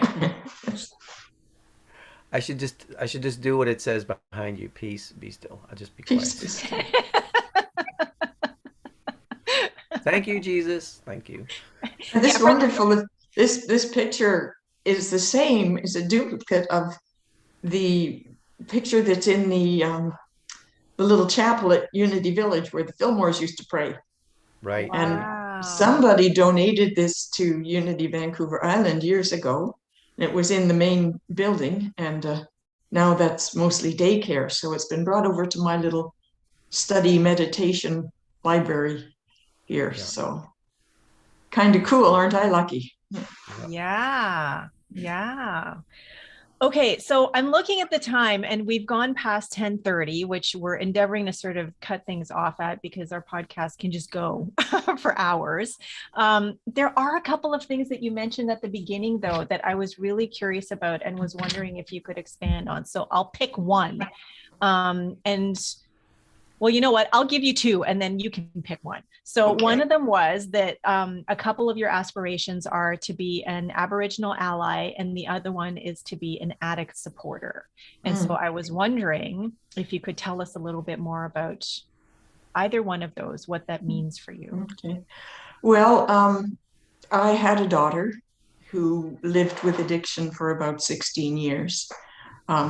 B: I should just do what it says behind you. Peace, be still. I'll just be quiet. Thank you, Jesus. Thank you.
C: And this wonderful, this picture is the same, is a duplicate of the picture that's in the little chapel at Unity Village where the Fillmores used to pray.
B: Right.
C: And
A: Wow.
C: somebody donated this to Unity Vancouver Island years ago. And it was in the main building, and now that's mostly daycare. So it's been brought over to my little study meditation library here.
B: Yeah.
C: So kind of cool, aren't I lucky?
A: Yeah. Okay, so I'm looking at the time and we've gone past 10:30, which we're endeavoring to sort of cut things off at because our podcast can just go for hours. There are a couple of things that you mentioned at the beginning, though, that I was really curious about and was wondering if you could expand on. So I'll pick one. And well, you know what? I'll give you two and then you can pick one. So
C: Okay.
A: One of them was that a couple of your aspirations are to be an Aboriginal ally and the other one is to be an addict supporter. And so I was wondering if you could tell us a little bit more about either one of those, what that means for you.
C: Okay. Well, I had a daughter who lived with addiction for about 16 years.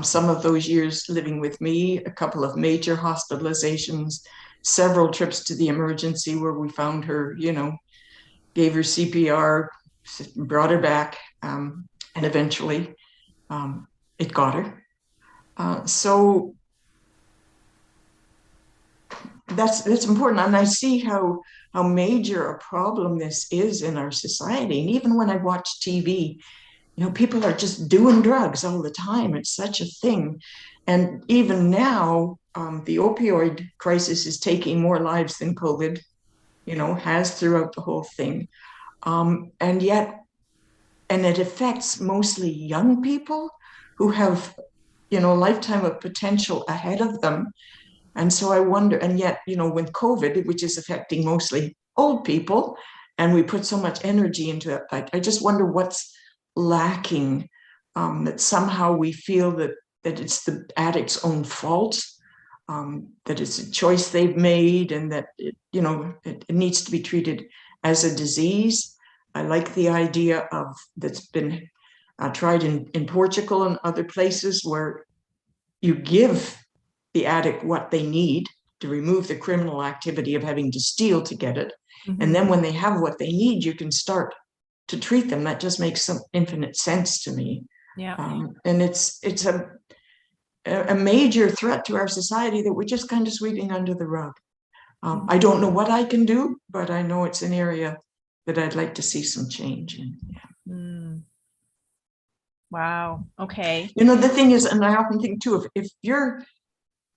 C: Some of those years living with me, a couple of major hospitalizations, several trips to the emergency where we found her, gave her CPR, brought her back, and eventually it got her. So that's important. And I see how major a problem this is in our society. And even when I watch TV, people are just doing drugs all the time. It's such a thing. And even now, the opioid crisis is taking more lives than COVID, has throughout the whole thing. And it affects mostly young people who have, a lifetime of potential ahead of them. And so I wonder, and yet, with COVID, which is affecting mostly old people, and we put so much energy into it, I just wonder what's lacking, that somehow we feel that it's the addict's own fault, that it's a choice they've made, and that it needs to be treated as a disease. I like the idea of that's been tried in Portugal and other places, where you give the addict what they need to remove the criminal activity of having to steal to get it.
A: Mm-hmm.
C: And then when they have what they need, you can start to treat them. That just makes some infinite sense to me.
A: Yeah.
C: And it's a major threat to our society that we're just kind of sweeping under the rug. I don't know what I can do, but I know it's an area that I'd like to see some change in.
A: Mm. Wow. Okay.
C: The thing is, and I often think too, if your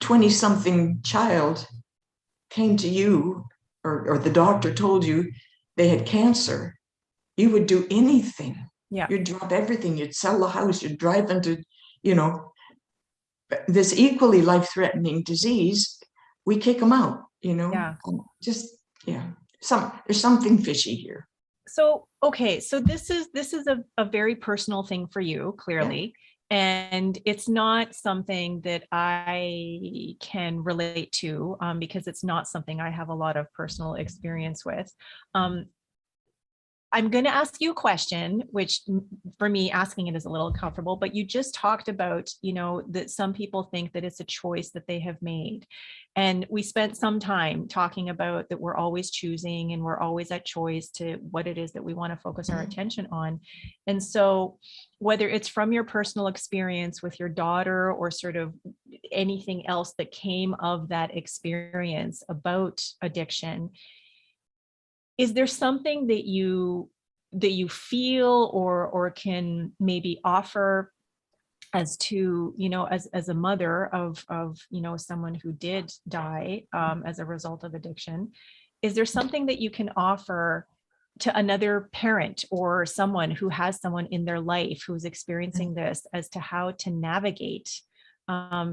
C: 20-something child came to you, or the doctor told you they had cancer, you would do anything.
A: Yeah.
C: You'd drop everything. You'd sell the house. You'd drive into, this equally life-threatening disease. We kick them out,
A: Yeah.
C: There's something fishy here.
A: So, okay. So this is a very personal thing for you, clearly. And it's not something that I can relate to because it's not something I have a lot of personal experience with. I'm going to ask you a question, which for me, asking it is a little uncomfortable, but you just talked about, that some people think that it's a choice that they have made. And we spent some time talking about that we're always choosing and we're always at choice to what it is that we want to focus our attention on. And so whether it's from your personal experience with your daughter or sort of anything else that came of that experience about addiction, is there something that you feel or can maybe offer as to, as a mother of someone who did die as a result of addiction? Is there something that you can offer to another parent or someone who has someone in their life who's experiencing this as to how to navigate?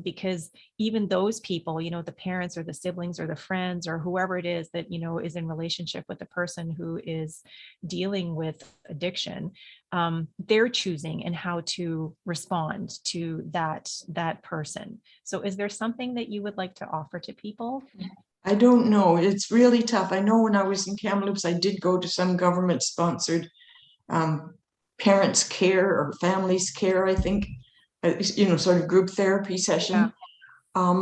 A: Because even those people, the parents or the siblings or the friends or whoever it is that, is in relationship with the person who is dealing with addiction, they're choosing and how to respond to that person. So is there something that you would like to offer to people?
C: I don't know. It's really tough. I know when I was in Kamloops, I did go to some government-sponsored parents' care or families' care, I think, sort of group therapy session. Yeah.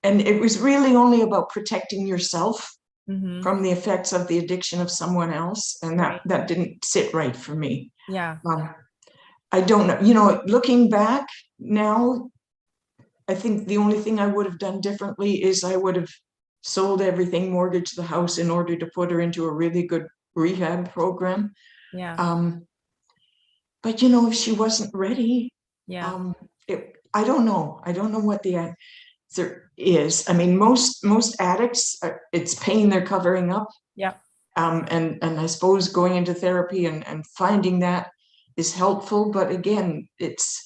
C: And it was really only about protecting yourself from the effects of the addiction of someone else. And that didn't sit right for me.
A: Yeah.
C: I don't know, looking back now, I think the only thing I would have done differently is I would have sold everything, mortgaged the house in order to put her into a really good rehab program.
A: Yeah.
C: But if she wasn't ready, I don't know. I don't know what the answer is. I mean, most addicts, it's pain they're covering up.
A: Yeah.
C: And I suppose going into therapy and finding that is helpful. But again, it's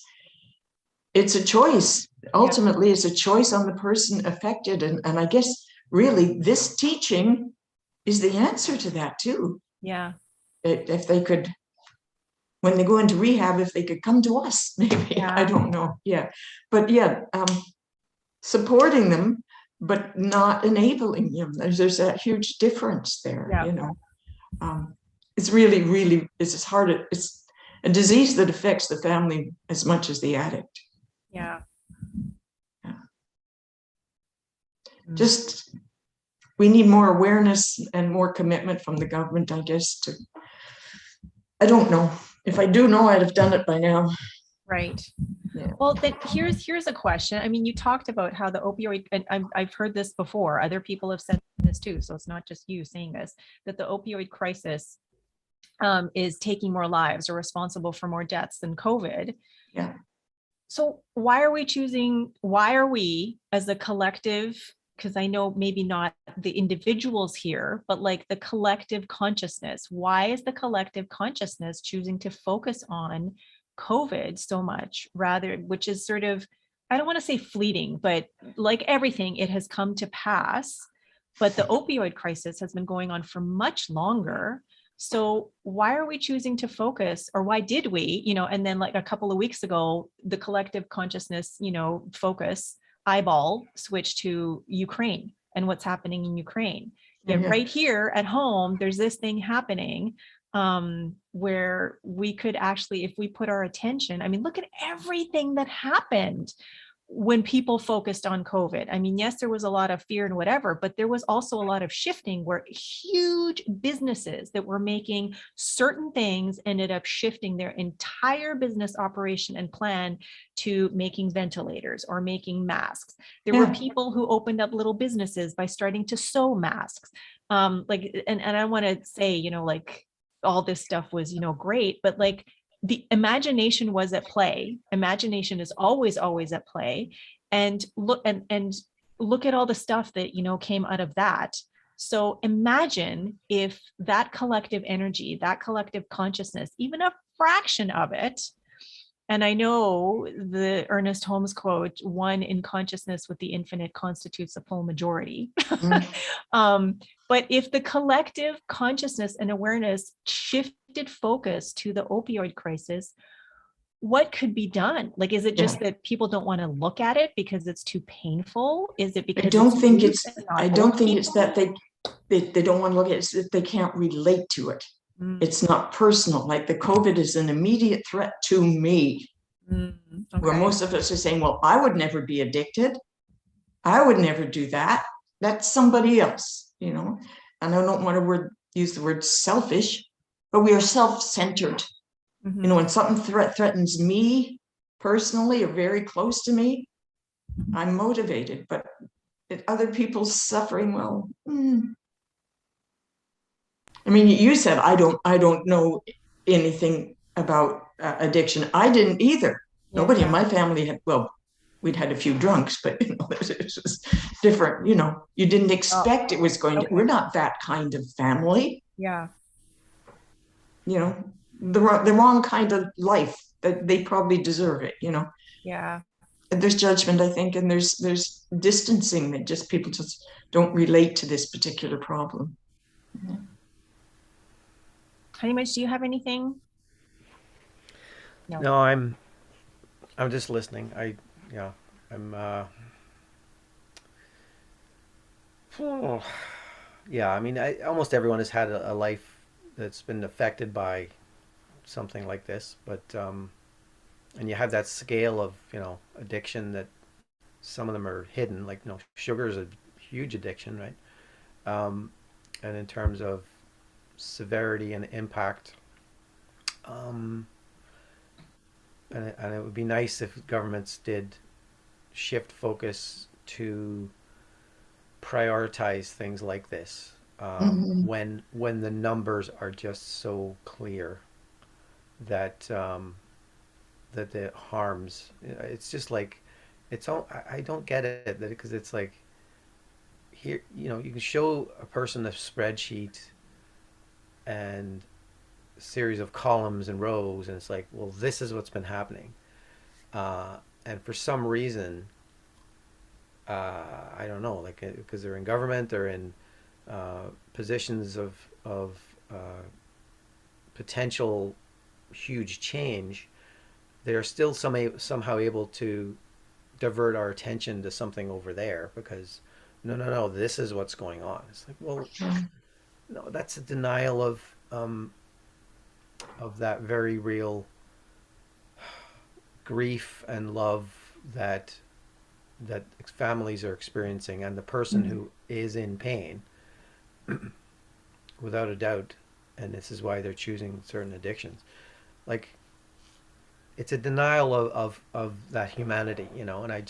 C: a choice. Ultimately, it's a choice on the person affected. And I guess really this teaching is the answer to that too.
A: Yeah.
C: If they could, when they go into rehab, if they could come to us, maybe.
A: Yeah.
C: I don't know. Yeah. But supporting them, but not enabling them. There's that huge difference there. It's really, really, it's hard. It's a disease that affects the family as much as the addict.
A: Yeah.
C: Just, we need more awareness and more commitment from the government, I guess, I don't know. If I do know, I'd have done it by now.
A: Right.
C: Yeah.
A: Well, then here's a question. I mean, you talked about how the opioid, and I've heard this before. Other people have said this too, so it's not just you saying this, that the opioid crisis is taking more lives or responsible for more deaths than COVID.
C: Yeah.
A: So why are we as a collective, because I know maybe not the individuals here, but like the collective consciousness, why is the collective consciousness choosing to focus on COVID so much rather, which is sort of, I don't want to say fleeting, but like everything, it has come to pass, but the opioid crisis has been going on for much longer. So why are we choosing to focus, or why did we, and then like a couple of weeks ago, the collective consciousness, focus eyeball switch to Ukraine and what's happening in Ukraine.
C: Yeah,
A: Yet
C: yeah.
A: right here at home, there's this thing happening where we could actually, if we put our attention, I mean, look at everything that happened when people focused on COVID. I mean, yes, there was a lot of fear and whatever, but there was also a lot of shifting where huge businesses that were making certain things ended up shifting their entire business operation and plan to making ventilators or making masks. There were
C: Yeah.
A: people who opened up little businesses by starting to sew masks. And I want to say, like all this stuff was, great, but like the imagination was at play. Imagination is always at play. And look at all the stuff that, came out of that. So imagine if that collective energy, that collective consciousness, even a fraction of it, and I know the Ernest Holmes quote, one in consciousness with the infinite constitutes a full majority.
C: Mm.
A: But if the collective consciousness and awareness shifted focus to the opioid crisis, what could be done? Like, is it just
C: Yeah.
A: that people don't want to look at it because it's too painful? Is it
C: I
A: because
C: don't
A: it's
C: think
A: youth
C: it's
A: and not
C: I don't
A: old
C: think it's that
A: people?
C: they don't want to look at it, it's that they can't relate to it.
A: Mm,
C: It's not personal. Like the COVID is an immediate threat to me,
A: mm,
C: where
A: okay.
C: most of us are saying, well, I would never be addicted. I would never do that. That's somebody else, And I don't want to use the word selfish, but we are self-centered.
A: Mhm.
C: When something threatens me personally or very close to me, I'm motivated. But other people's suffering, well, I mean, you said I don't know anything about addiction. I didn't either. Nobody in
A: Yeah.
C: my family had. Well, we'd had a few drunks, but it was different. You didn't
A: Oh,
C: expect it was going to.
A: okay.
C: We're not that kind of family.
A: Yeah.
C: You know, the wrong kind of life. That they probably deserve it.
A: Yeah.
C: There's judgment, I think, and there's distancing that just people just don't relate to this particular problem. Yeah.
A: Honey Much, do you have anything? No.
B: No, I'm just listening. Yeah, I'm oh, yeah. I mean, almost everyone has had a life that's been affected by something like this, but and you have that scale of addiction that some of them are hidden. Like sugar is a huge addiction, right? And in terms of severity and impact, um, and it would be nice if governments did shift focus to prioritize things like this
C: Mhm.
B: when the numbers are just so clear that that the harms. It's just like it's all. I don't get it because it's like here you can show a person a spreadsheet and a series of columns and rows and it's like, well, this is what's been happening, and for some reason, I don't know, like because they're in government, they're in positions of potential huge change, they're still somehow able to divert our attention to something over there because no, this is what's going on. It's like, well, no, that's a denial of that very real grief and love that families are experiencing, and the person
C: Mhm.
B: who is in pain, without a doubt, and this is why they're choosing certain addictions. Like it's a denial of that humanity, and I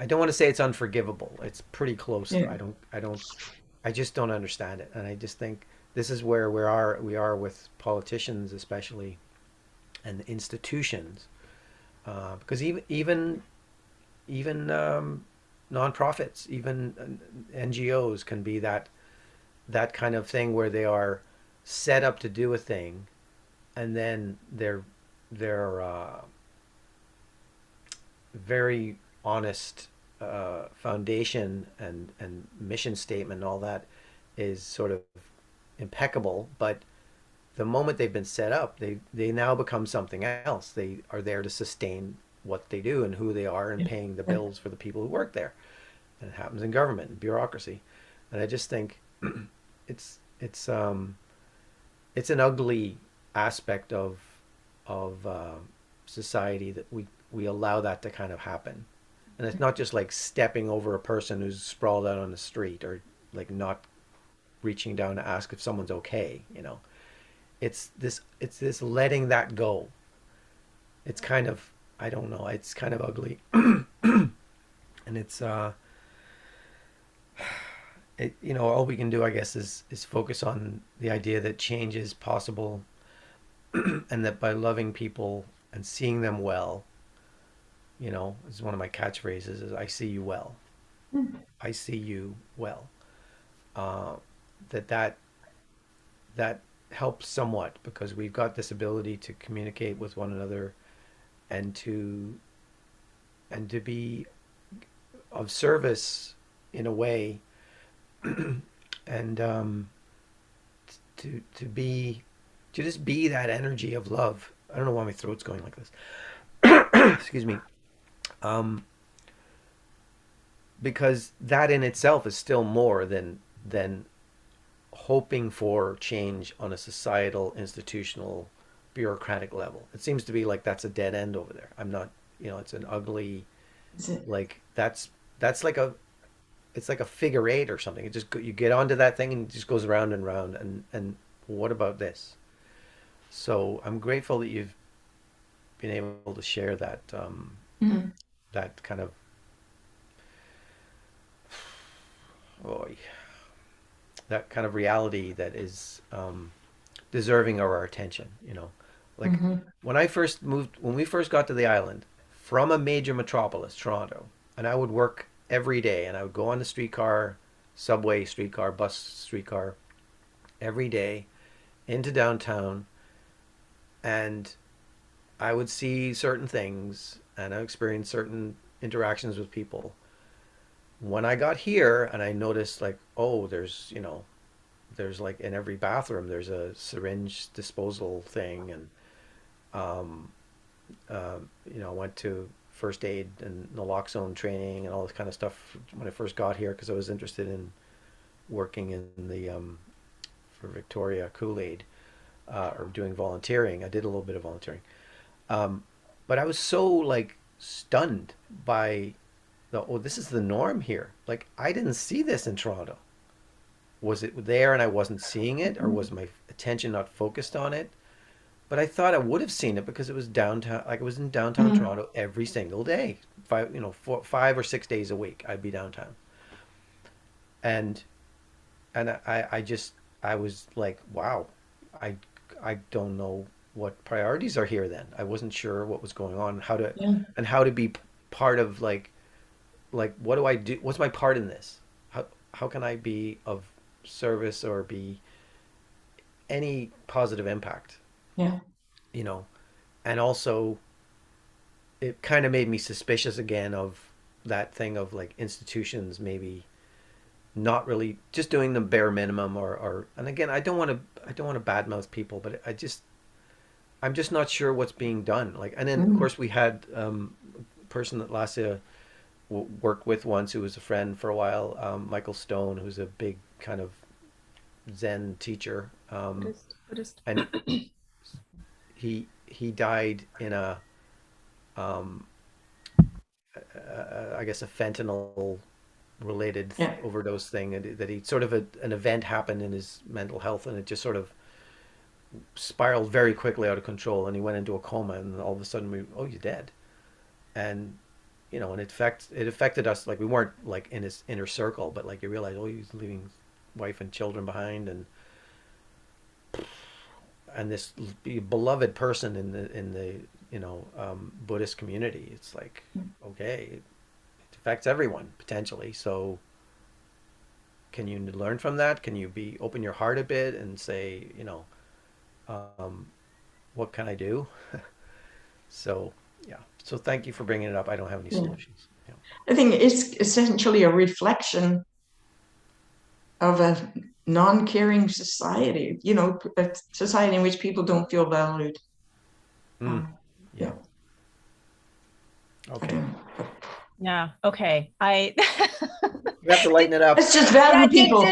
B: don't want to say it's unforgivable. It's pretty close.
C: Yeah.
B: I just don't understand it, and I just think this is where we are with politicians, especially, and institutions, because even nonprofits, even NGOs can be that kind of thing where they are set up to do a thing, and then their very honest foundation and mission statement and all that is sort of impeccable, but the moment they've been set up, they now become something else. They are there to sustain what they do and who they are and paying the bills for the people who work there. And it happens in government and bureaucracy. And I just think it's it's um it's an ugly aspect of society that we allow that to kind of happen. And it's not just like stepping over a person who's sprawled out on the street, or like not reaching down to ask if someone's okay, you know. It's this letting that go. It's kind of, I don't know, it's kind of ugly. And all we can do, I guess, is focus on the idea that change is possible, and that by loving people and seeing them well, is one of my catchphrases, is I see you well. I see you well. Uh, that that helps somewhat, because we've got this ability to communicate with one another, and to be of service in a way, and to just be that energy of love. I don't know why my throat's going like this. Excuse me. Um, because that in itself is still more than hoping for change on a societal, institutional, bureaucratic level. It seems to be like that's a dead end over there. I'm not, it's an ugly,
C: Is it?
B: like that's like it's like a figure eight or something. It just you get onto that thing and it just goes round and round. And what about this? So I'm grateful that you've been able to share
C: Mhm.
B: that kind of, oh, that kind of reality that is deserving of our attention. Like
C: Mhm.
B: when we first got to the island from a major metropolis, Toronto, and I would work every day, and I would go on the streetcar, subway, streetcar, bus, streetcar every day into downtown, and I would see certain things and I experience certain interactions with people. When I got here and I noticed, like, oh, there's like in every bathroom there's a syringe disposal thing, and um, I went to first aid and naloxone training and all this kind of stuff when I first got here, because I was interested in working in the for Victoria Kool-Aid, or doing volunteering. I did a little bit of volunteering, um, but I was so like stunned by this is the norm here. Like, I didn't see this in Toronto. Was it there and I wasn't seeing it, or was my attention not focused on it? But I thought I would have seen it because it was downtown. Like, it was in downtown
C: Mhm.
B: Toronto every single day, 5 or 6 days a week. I'd be downtown, and I was like, wow, I I don't know what priorities are here. Then I wasn't sure what was going on,
C: Yeah.
B: how to be part of, like what do I do? What's my part in this? How can I be of service or be any positive impact?
C: Yeah.
B: You know, and also it kind of made me suspicious again of that thing of like institutions maybe not really just doing the bare minimum, or and again, I don't want to badmouth people, but I'm just not sure what's being done. Like, and then of
C: Mhm.
B: course we had a person that Lasia worked with once, who was a friend for a while, Michael Stone, who's a big kind of Zen teacher,
A: Buddhist.
B: and he died in um, I guess a fentanyl related
C: Yeah.
B: overdose thing, that he sort of an event happened in his mental health, and it just sort of spiraled very quickly out of control, and he went into a coma, and all of a sudden you're dead. And and it affected us. Like, we weren't like in his inner circle, but like you realize, oh, he's leaving wife and children behind, and this beloved person in the Buddhist community. It's like, okay, it affects everyone potentially. So can you learn from that? Can you be open your heart a bit and say, um, what can I do? So yeah. So thank you for bringing it up. I don't have any
C: Yeah.
B: solutions. Yeah.
C: I think it's essentially a reflection of a non-caring society, a society in which people don't feel valued.
B: Mm,
C: Um,
B: yeah.
C: yeah.
B: Okay.
A: Yeah. Okay.
B: You have to lighten it up.
C: Let's just value
A: Yeah,
C: people.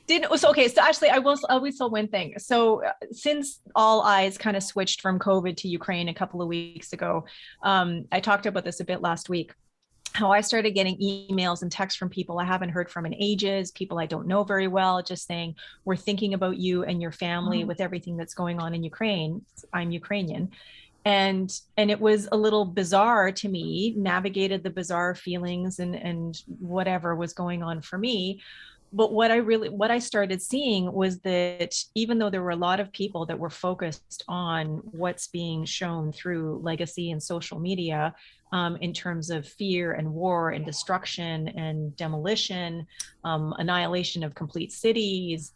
A: didn't so okay, so actually I will say one thing. So since all eyes kind of switched from COVID to Ukraine a couple of weeks ago, I talked about this a bit last week, how I started getting emails and texts from people I haven't heard from in ages, people I don't know very well, just saying, we're thinking about you and your family with everything that's going on in Ukraine. I'm Ukrainian. And it was a little bizarre to me, navigated the bizarre feelings and whatever was going on for me. But what I started seeing was that even though there were a lot of people that were focused on what's being shown through legacy and social media, in terms of fear and war and destruction and demolition, annihilation of complete cities,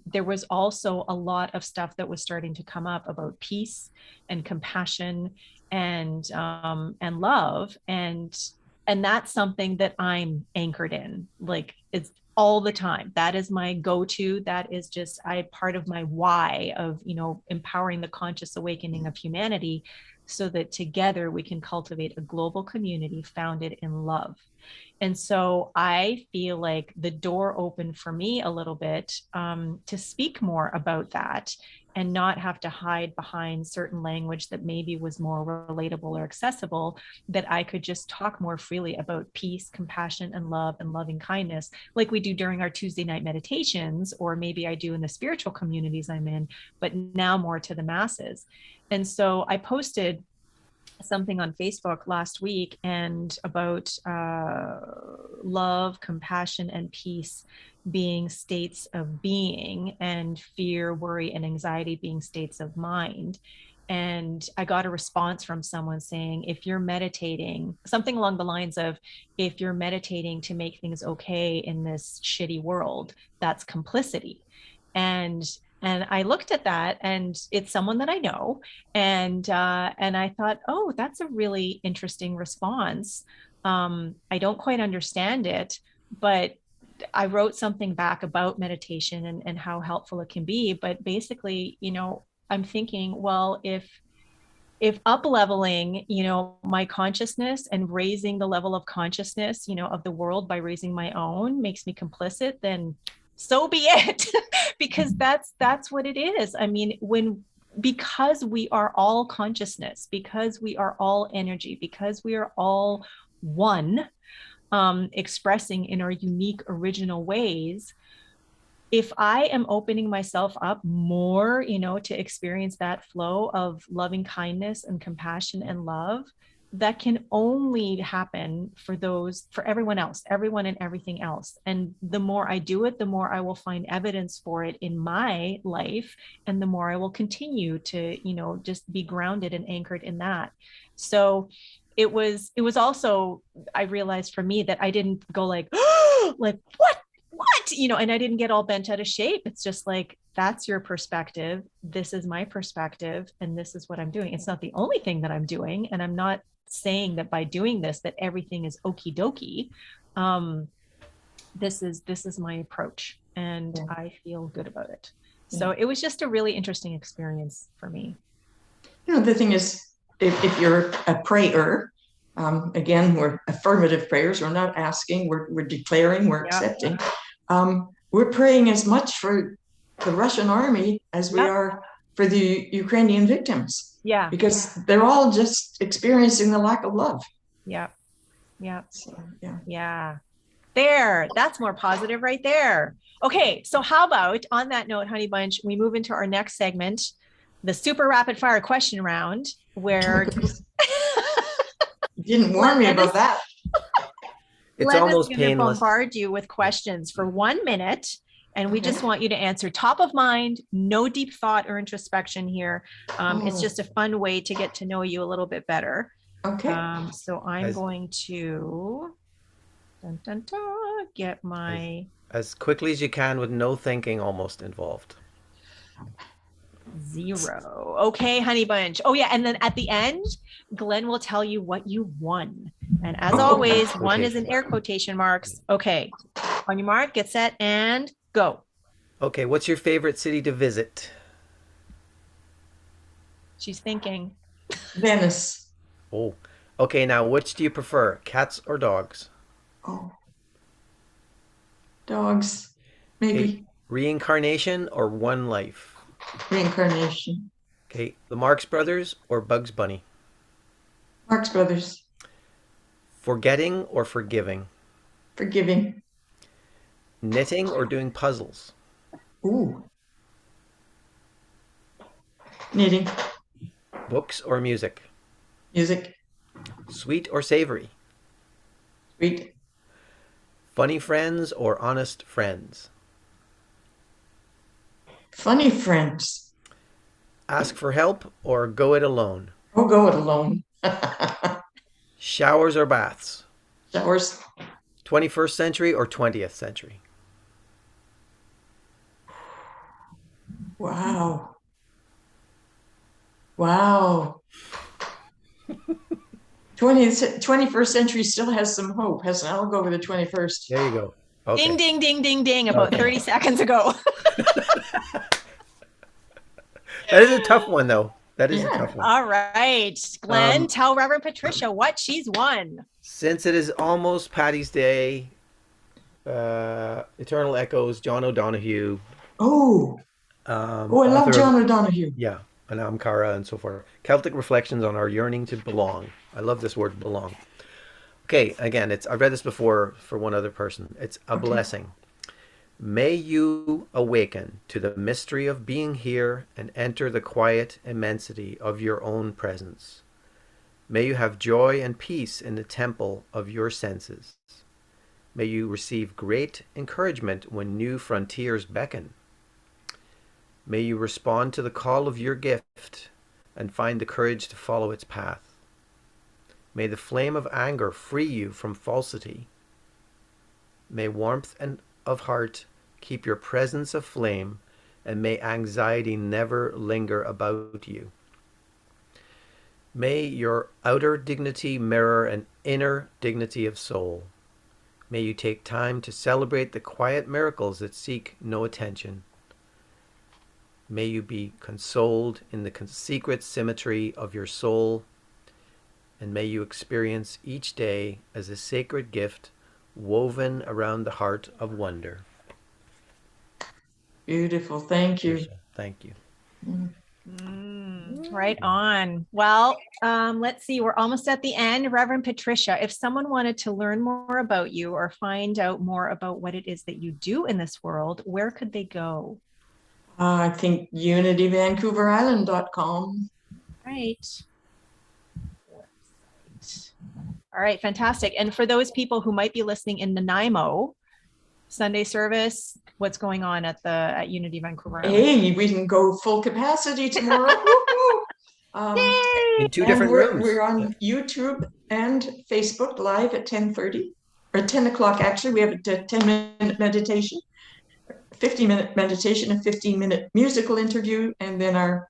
A: there was also a lot of stuff that was starting to come up about peace and compassion and love, and that's something that I'm anchored in. Like, it's all the time. That is my go-to. That is just part of my why of, empowering the conscious awakening of humanity, so that together we can cultivate a global community founded in love. And so I feel like the door opened for me a little bit, to speak more about that and not have to hide behind certain language that maybe was more relatable or accessible, that I could just talk more freely about peace, compassion, and love and loving kindness, like we do during our Tuesday night meditations, or maybe I do in the spiritual communities I'm in, but now more to the masses. And so I posted something on Facebook last week and about love, compassion, and peace being states of being, and fear, worry, and anxiety being states of mind. And I got a response from someone saying, if you're meditating, something along the lines of, if you're meditating to make things okay in this shitty world, that's complicity. And I looked at that, and it's someone that I know, and I thought, oh, that's a really interesting response. I don't quite understand it, but I wrote something back about meditation and how helpful it can be. But basically, I'm thinking, well, if up leveling, my consciousness and raising the level of consciousness, of the world by raising my own makes me complicit, then so be it. Because that's what it is. I mean, because we are all consciousness, because we are all energy, because we are all one, expressing in our unique original ways, if I am opening myself up more, to experience that flow of loving kindness and compassion and love, that can only happen for everyone else, everyone and everything else. And the more I do it, the more I will find evidence for it in my life. And the more I will continue to, just be grounded and anchored in that. So it was also, I realized for me that I didn't go like, like, what, and I didn't get all bent out of shape. It's just like, that's your perspective. This is my perspective. And this is what I'm doing. It's not the only thing that I'm doing. And I'm not saying that by doing this, that everything is okie dokie. This is my approach, and I feel good about it. So it was just a really interesting experience for me.
C: The thing is, if you're a prayer, again, we're affirmative prayers. We're not asking, we're declaring, we're accepting. We're praying as much for the Russian army as we are for the Ukrainian victims.
A: Yeah.
C: Because they're all just experiencing the lack of love.
A: Yeah. Yeah.
C: So,
A: yeah. There, that's more positive right there. Okay, so how about, on that note, Honey Bunch, we move into our next segment, the super rapid fire question round, where
C: you didn't warn me about that.
B: It's almost
A: going to
B: painless.
A: bombard you with questions for 1 minute, and we just want you to answer top of mind, no deep thought or introspection here. It's just a fun way to get to know you a little bit better.
C: Okay.
A: So I'm going to get my...
B: As quickly as you can, with no thinking almost involved.
A: 0. Okay, Honey Bunch. Oh yeah, and then at the end, Glenn will tell you what you won. And as always, one is in air quotation marks. Okay, on your mark, get set, and go.
B: Okay, what's your favorite city to visit?
A: She's thinking.
C: Venice.
B: Oh, Okay, now which do you prefer, cats or dogs?
C: Oh, dogs.
B: Okay,
C: Maybe
B: reincarnation or one life?
C: reincarnation.
B: Okay, the Marx Brothers or Bugs Bunny?
C: Marx Brothers.
B: Forgetting or forgiving?
C: Forgiving.
B: Knitting or doing puzzles?
C: Ooh, knitting.
B: Books or music?
C: Music.
B: Sweet or savory?
C: Sweet.
B: Funny friends or honest friends?
C: Funny friends.
B: Ask for help or go it alone?
C: Oh, go it alone.
B: Showers or baths?
C: Showers.
B: 21st century or 20th century?
C: Wow. Wow. 21st century still has some hope, hasn't it? I'll go with the 21st.
B: There you go. Okay.
A: Ding, ding, ding, ding, ding, about
B: Okay.
A: 30 seconds ago.
B: That is a tough one, though. That is a
C: Yeah.
B: tough one.
A: All right, Glenn, tell Reverend Patricia what she's won.
B: Since it is almost Patty's Day, Eternal Echoes, John O'Donohue.
C: Oh, I love
B: author
C: John
B: of,
C: O'Donohue.
B: yeah, Anam Cara and so forth. Celtic Reflections on Our Yearning to Belong. I love this word, belong. Okay, again, I've read this before for one other person. It's a blessing. May you awaken to the mystery of being here and enter the quiet immensity of your own presence. May you have joy and peace in the temple of your senses. May you receive great encouragement when new frontiers beckon. May you respond to the call of your gift and find the courage to follow its path. May the flame of anger free you from falsity. May warmth of heart keep your presence aflame, and may anxiety never linger about you. May your outer dignity mirror an inner dignity of soul. May you take time to celebrate the quiet miracles that seek no attention. May you be consoled in the secret symmetry of your soul, and may you experience each day as a sacred gift woven around the heart of wonder.
C: Beautiful. Thank you.
B: Thank you.
A: Right on. Well, let's see. We're almost at the end. Reverend Patricia, if someone wanted to learn more about you or find out more about what it is that you do in this world, where could they go?
C: I think unityvancouverisland.com.
A: Right. All right, fantastic. And for those people who might be listening in Nanaimo, Sunday service, what's going on at Unity Vancouver Island?
C: Hey, we can go full capacity tomorrow.
B: In two different rooms.
C: We're on YouTube and Facebook live at 10:30 or 10 o'clock. Actually, we have a 10-minute meditation, 15-minute meditation, a 15-minute musical interview, and then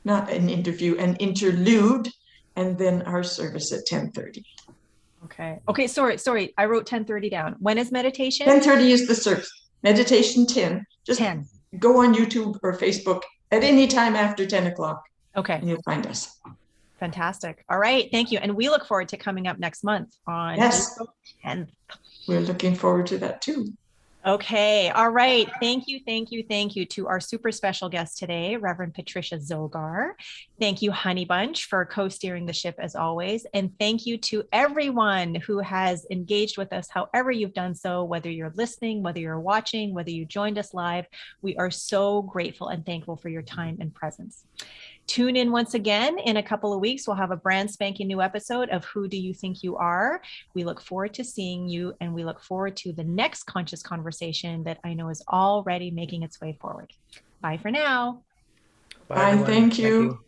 C: not an interview, an interlude, and then our service at 10:30.
A: Okay. Sorry. I wrote 10:30 down. When is meditation?
C: 10:30 is the service. Meditation 10. Just
A: 10.
C: Go on YouTube or Facebook at any time after 10 o'clock.
A: Okay.
C: And you'll find us.
A: Fantastic. All right. Thank you. And we look forward to coming up next month on April 10th.
C: We're looking forward to that too.
A: Okay. All right. Thank you to our super special guest today, Reverend Patricia Zogar. Thank you, Honey Bunch, for co-steering the ship as always. And thank you to everyone who has engaged with us, however you've done so, whether you're listening, whether you're watching, whether you joined us live. We are so grateful and thankful for your time and presence. Tune in once again in a couple of weeks. We'll have a brand spanking new episode of Who Do You Think You Are? We look forward to seeing you, and we look forward to the next conscious conversation that I know is already making its way forward. Bye for now.
C: Bye. Thank you.